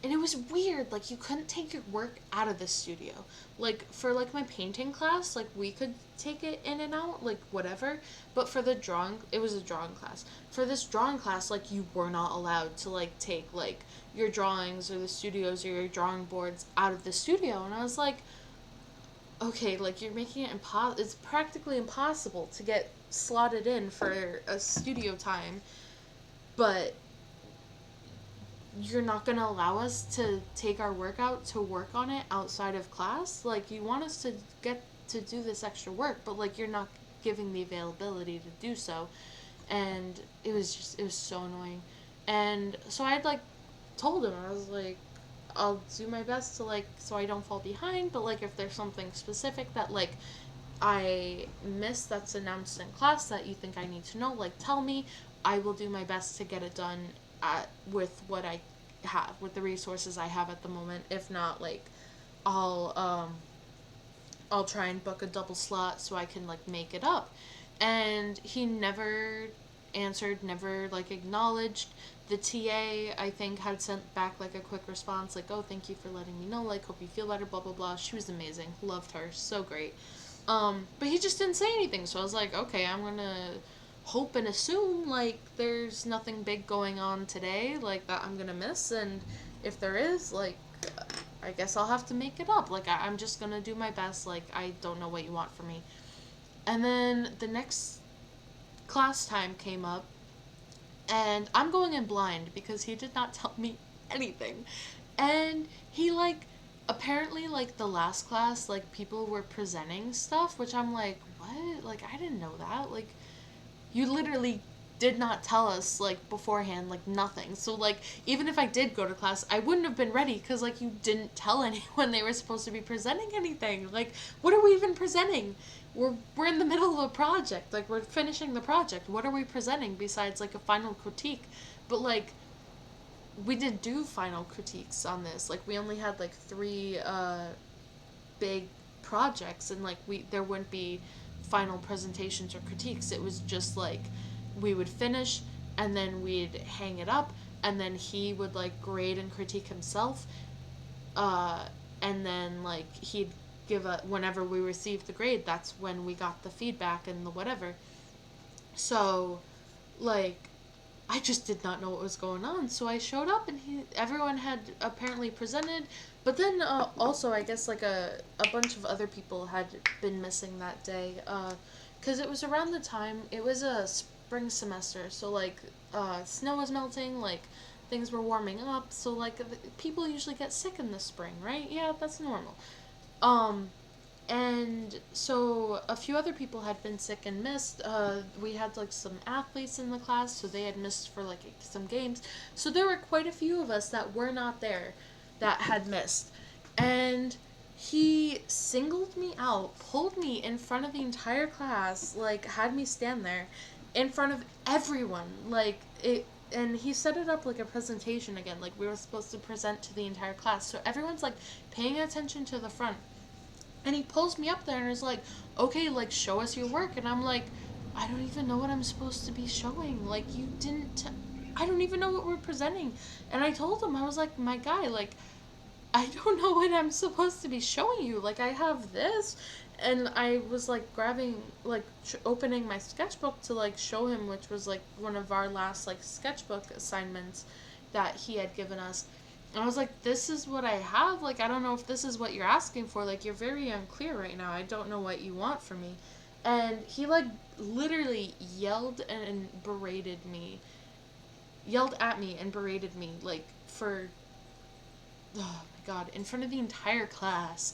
and it was weird, like you couldn't take your work out of the studio. Like for like my painting class, like we could take it in and out, like whatever, but for the drawing, it was a drawing class. For this drawing class, like you were not allowed to like take like your drawings or the studios or your drawing boards out of the studio. And I was like, okay, like you're making it it's practically impossible to get slotted in for a studio time, but you're not gonna allow us to take our work out to work on it outside of class. Like you want us to get to do this extra work, but like you're not giving the availability to do so. And it was so annoying. And so I had like told him, I was like, I'll do my best to like so I don't fall behind, but like if there's something specific that like I missed that's announced in class that you think I need to know, like tell me. I will do my best to get it done with what I have, with the resources I have at the moment. If not, like I'll um I'll try and book a double slot so I can like make it up. And he never answered, never like acknowledged. The TA I think had sent back like a quick response like, "Oh, thank you for letting me know. Like, hope you feel better." Blah blah blah. She was amazing. Loved her. So great. But he just didn't say anything. So I was like, okay, I'm gonna hope and assume like there's nothing big going on today like that I'm gonna miss, and if there is, like I guess I'll have to make it up. Like I'm just gonna do my best. Like I don't know what you want from me. And then the next class time came up, and I'm going in blind because he did not tell me anything. And he like apparently like the last class like people were presenting stuff, which I'm like, what? Like I didn't know that. Like you literally did not tell us like beforehand, like nothing. So like even if I did go to class, I wouldn't have been ready because like you didn't tell anyone they were supposed to be presenting anything. Like what are we even presenting? We're in the middle of a project. Like we're finishing the project. What are we presenting besides like a final critique? But like we didn't do final critiques on this. Like we only had like three big projects, and like we there wouldn't be final presentations or critiques. It was just like we would finish and then we'd hang it up, and then he would like grade and critique himself, uh and then like he'd give a whenever we received the grade, that's when we got the feedback and the whatever. So like I just did not know what was going on. So I showed up, and everyone had apparently presented, but then also I guess like a bunch of other people had been missing that day, because it was around the time it was a spring semester, so like snow was melting, like things were warming up, so like people usually get sick in the spring, right? Yeah, that's normal. Um, and so a few other people had been sick and missed. We had like some athletes in the class, so they had missed for like some games. So there were quite a few of us that were not there that had missed. And he singled me out, pulled me in front of the entire class, like had me stand there in front of everyone. Like it and he set it up like a presentation again. Like we were supposed to present to the entire class. So everyone's like paying attention to the front, and he pulls me up there and is like, okay, like, show us your work. And I'm like, I don't even know what I'm supposed to be showing. Like, you didn't. I don't even know what we're presenting. And I told him, I was like, my guy, like, I don't know what I'm supposed to be showing you. Like, I have this. And I was like grabbing, like, opening my sketchbook to like show him, which was like one of our last like sketchbook assignments that he had given us. I was like, this is what I have. Like, I don't know if this is what you're asking for. Like, you're very unclear right now. I don't know what you want from me. And he, like, literally yelled at me and berated me, like, for, oh my God, in front of the entire class.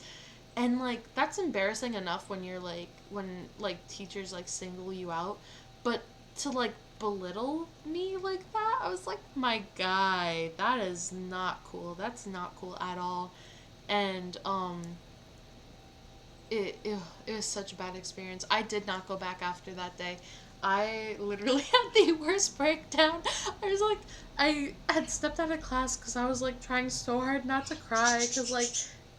And, like, that's embarrassing enough when you're, like, when, like, teachers, like, single you out. But to, like, belittle me like that. I was like, my guy, that is not cool. That's not cool at all. And it was such a bad experience. I did not go back after that day. I literally had the worst breakdown. I was like, I had stepped out of class because I was like trying so hard not to cry because like,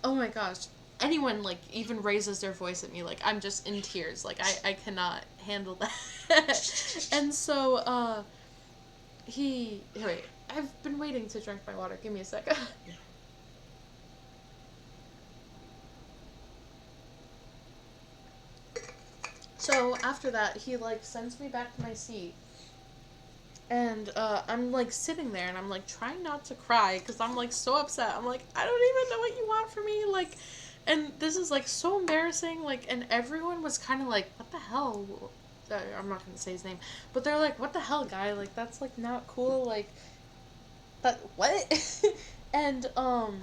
oh my gosh, anyone like even raises their voice at me, like I'm just in tears. Like I cannot handle that. And so wait, I've been waiting to drink my water. Give me a second. So after that, he like sends me back to my seat, and I'm like sitting there, and I'm like trying not to cry because I'm like so upset. I'm like, I don't even know what you want from me, like, and this is like so embarrassing. Like, and everyone was kind of like, what the hell? I'm not gonna say his name, but they're like, what the hell, guy? Like, that's like not cool. Like, that what? And oh.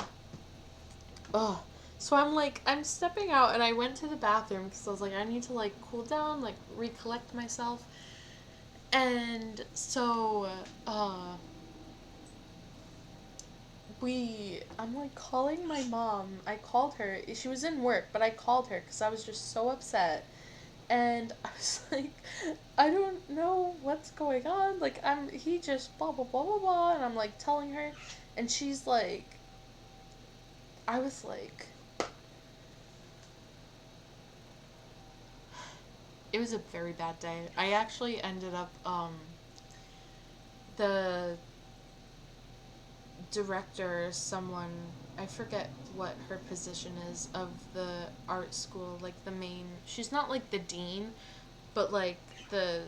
So I'm like, I'm stepping out, and I went to the bathroom because I was like, I need to like cool down, like recollect myself. And so, I'm like calling my mom. I called her. She was in work, but I called her because I was just so upset. And I was like, I don't know what's going on. Like, he just blah, blah, blah, blah, blah. And I'm like telling her. And she's like, I was like, it was a very bad day. I actually ended up, the director, someone, I forget what her position is, of the art school, like the main, she's not like the dean, but like the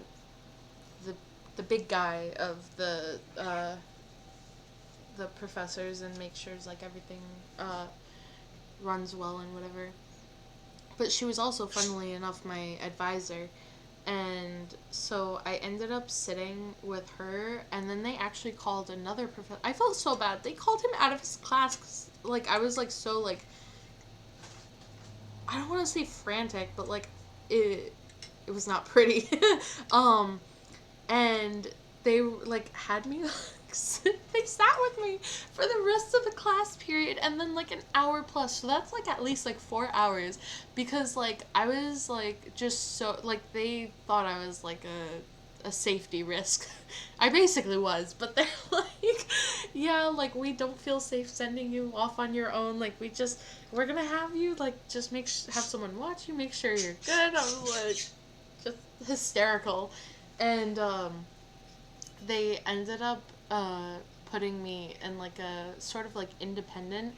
the big guy of the professors, and make sure like everything runs well and whatever. But she was also, funnily enough, my advisor. And so I ended up sitting with her, and then they actually called another professor. I felt so bad. They called him out of his class 'cause, like, I was like so like, I don't want to say frantic, but like it was not pretty. um and they like had me like they sat with me for the rest of the class period, and then like an hour plus, so that's like at least like 4 hours, because like I was like just so like they thought I was like a safety risk. I basically was, but they're like, yeah, like we don't feel safe sending you off on your own, like we're gonna have you like just have someone watch you, make sure you're good. I was like just hysterical. And they ended up putting me in like a sort of like independent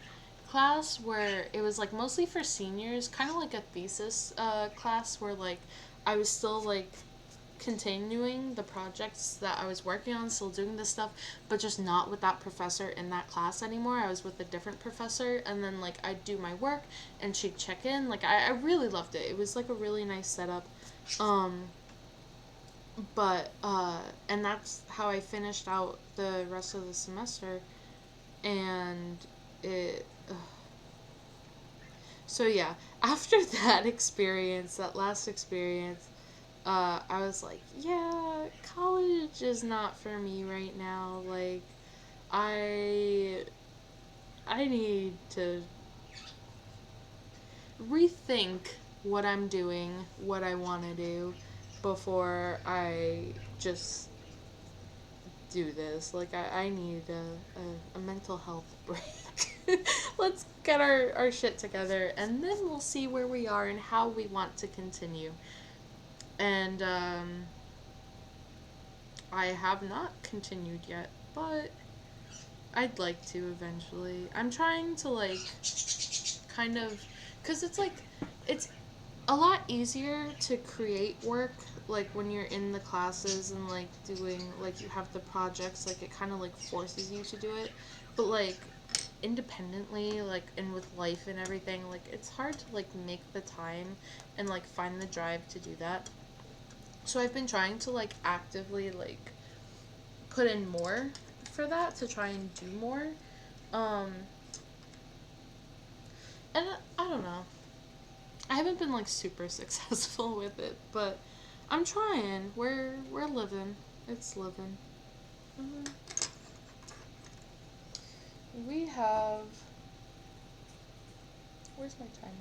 class where it was like mostly for seniors, kind of like a thesis class where like I was still like continuing the projects that I was working on, still doing this stuff, but just not with that professor in that class anymore. I was with a different professor, and then like I'd do my work and she'd check in. Like I really loved it. It was like a really nice setup. Um, but and that's how I finished out the rest of the semester. And it so yeah, after that experience, that last experience, I was like, yeah, college is not for me right now. Like, I I need to rethink what I'm doing, what I want to do, before I just do this. Like, I need a mental health break. Let's get our shit together, and then we'll see where we are and how we want to continue. And I have not continued yet, but I'd like to eventually. I'm trying to like kind of, because it's like it's a lot easier to create work like when you're in the classes and like doing like you have the projects, like it kind of like forces you to do it, but like independently, like, and with life and everything, like it's hard to like make the time and like find the drive to do that. So I've been trying to like actively like put in more for that, to try and do more. um and I don't know, I haven't been like super successful with it, but I'm trying. We're living. It's living. We have... Where's my timer?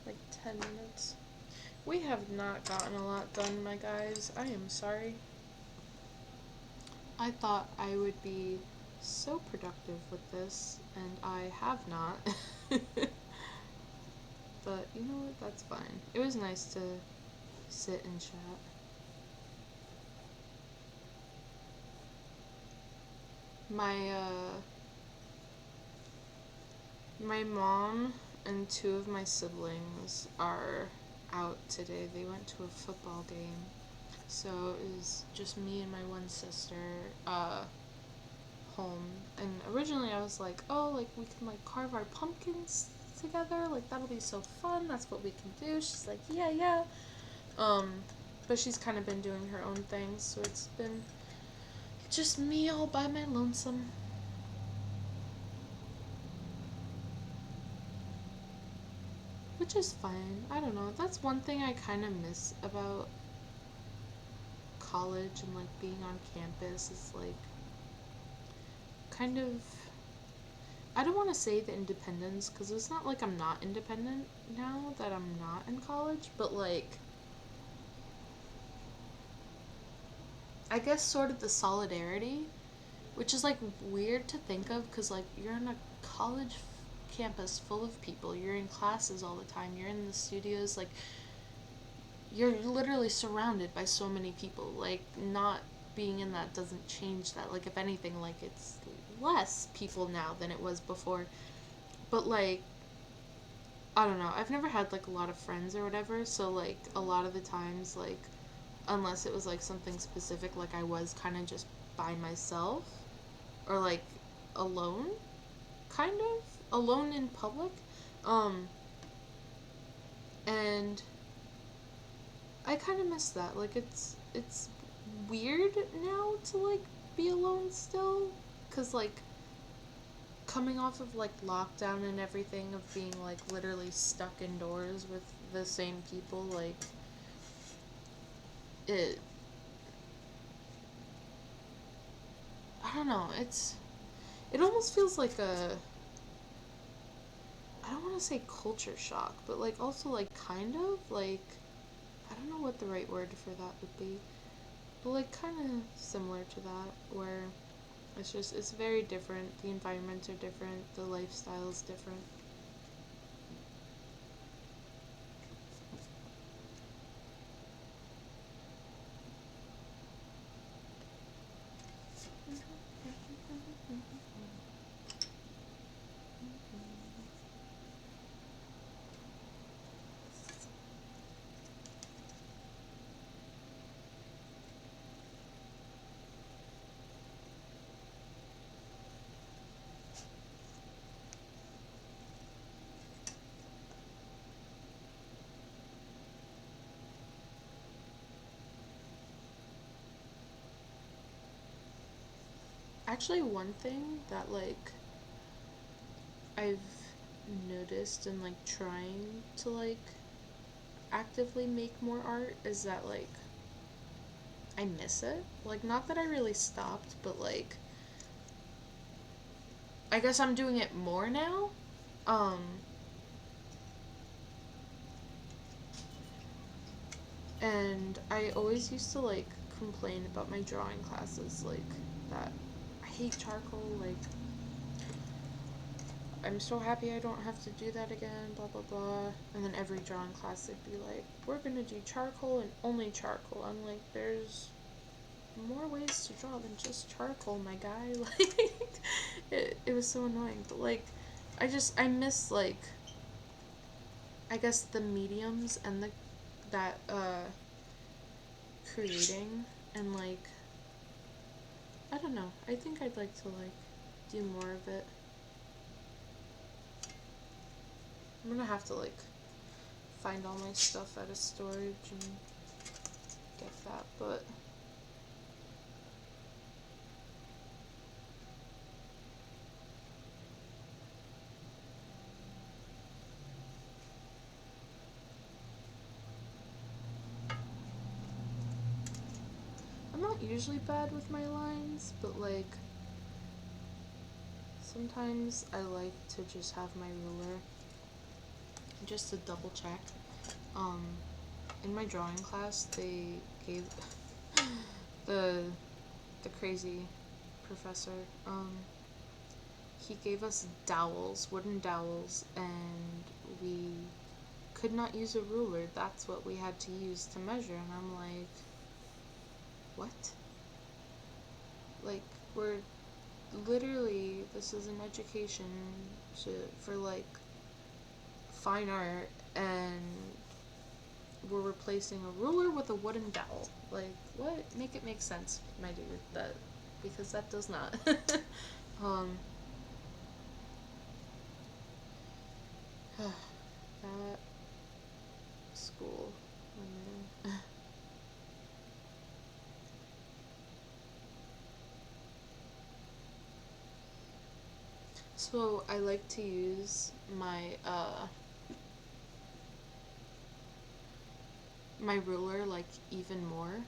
Like 10 minutes. We have not gotten a lot done, my guys. I am sorry. I thought I would be so productive with this, and I have not. But you know what? That's fine. It was nice to sit and chat. My mom and two of my siblings are out today. They went to a football game. So it was just me and my one sister, home. And originally I was like, oh, like, we can, like, carve our pumpkins together. Like, that'll be so fun. That's what we can do. She's like, yeah, yeah. But she's kind of been doing her own thing, so it's been just me all by my lonesome. Which is fine. I don't know. That's one thing I kind of miss about college and, like, being on campus is, like, kind of... I don't want to say the independence, because it's not like I'm not independent now that I'm not in college, but, like, I guess sort of the solidarity, which is, like, weird to think of, because, like, you're in a college campus full of people, you're in classes all the time, you're in the studios, like, you're literally surrounded by so many people, like, not being in that doesn't change that, like, if anything, like, it's less people now than it was before, but, like, I don't know, I've never had, like, a lot of friends or whatever, so, like, a lot of the times, like, unless it was, like, something specific, like, I was kind of just by myself, or, like, alone, kind of, alone in public, and I kind of miss that, like, it's weird now to, like, be alone still, because, like, coming off of, like, lockdown and everything, of being, like, literally stuck indoors with the same people, like, it, I don't know, it almost feels like I don't want to say culture shock, but, like, also, like, kind of, like, I don't know what the right word for that would be, but, like, kind of similar to that, where it's very different, the environments are different, the lifestyle is different. Actually, one thing that, like, I've noticed and, like, trying to, like, actively make more art is that, like, I miss it. Like, not that I really stopped, but, like, I guess I'm doing it more now. And I always used to, like, complain about my drawing classes, like, that I hate charcoal, like, I'm so happy I don't have to do that again, blah, blah, blah. And then every drawing class, they'd be like, we're gonna do charcoal and only charcoal. I'm like, there's more ways to draw than just charcoal, my guy. Like, it was so annoying. But, like, I miss, like, I guess the mediums and that, creating and, like, I don't know. I think I'd like to, like, do more of it. I'm gonna have to, like, find all my stuff out of storage and get that, but not usually bad with my lines, but like sometimes I like to just have my ruler just to double check. Um, in my drawing class, they gave the the crazy professor. He gave us dowels, wooden dowels, and we could not use a ruler. That's what we had to use to measure. And I'm like, what? Like, we're literally, this is an education for like fine art, and we're replacing a ruler with a wooden dowel. Like, what? Make it make sense, my dude. That, because that does not. um, that school. Oh, man. So I like to use my ruler like even more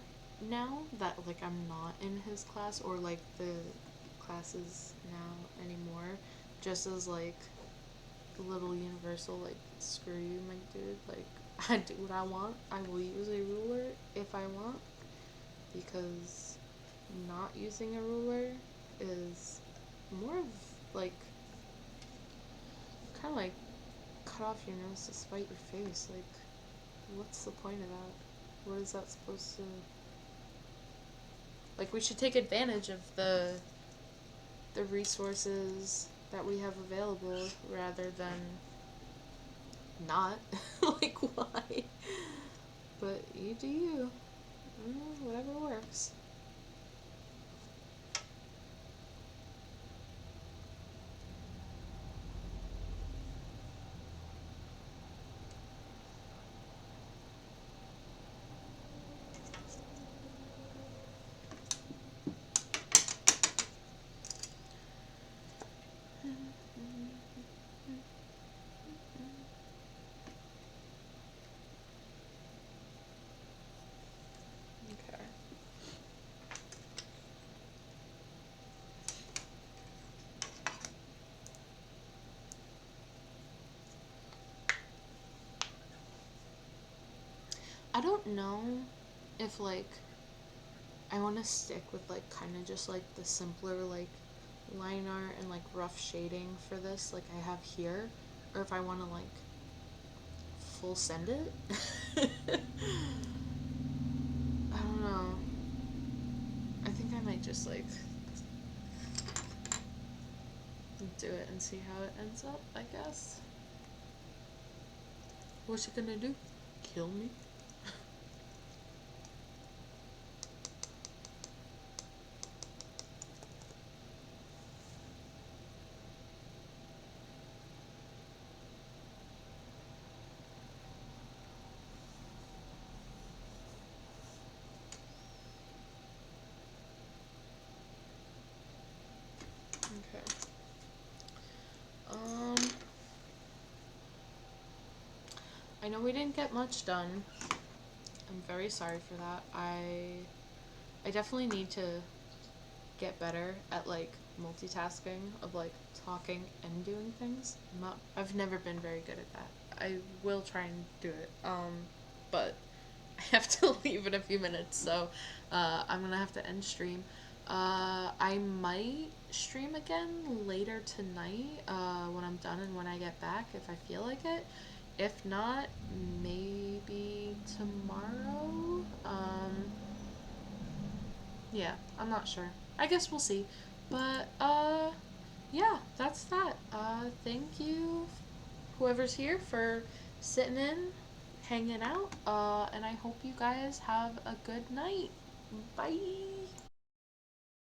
now that like I'm not in his class or like the classes now anymore. Just as like a little universal like screw you, my dude. Like I do what I want. I will use a ruler if I want, because not using a ruler is more of like kind of like cut off your nose to spite your face. Like, what's the point of that? What is that supposed to? Like, we should take advantage of the resources that we have available rather than not. Like, why? But you do you. Whatever works. Okay. I don't know if like I want to stick with like kind of just like the simpler like line art and like rough shading for this like I have here, or if I want to like full send it. I don't know. I think I might just like do it and see how it ends up, I guess. What's it gonna do? Kill me? Okay. I know we didn't get much done. I'm very sorry for that. I definitely need to get better at like multitasking of like talking and doing things. I've never been very good at that. I will try and do it. But I have to leave in a few minutes, so I'm gonna have to end stream. I might stream again later tonight when I'm done and when I get back if I feel like it. If not, maybe tomorrow. Yeah, I'm not sure. I guess we'll see. But yeah, that's that. Thank you whoever's here for sitting in, hanging out. And I hope you guys have a good night. Bye.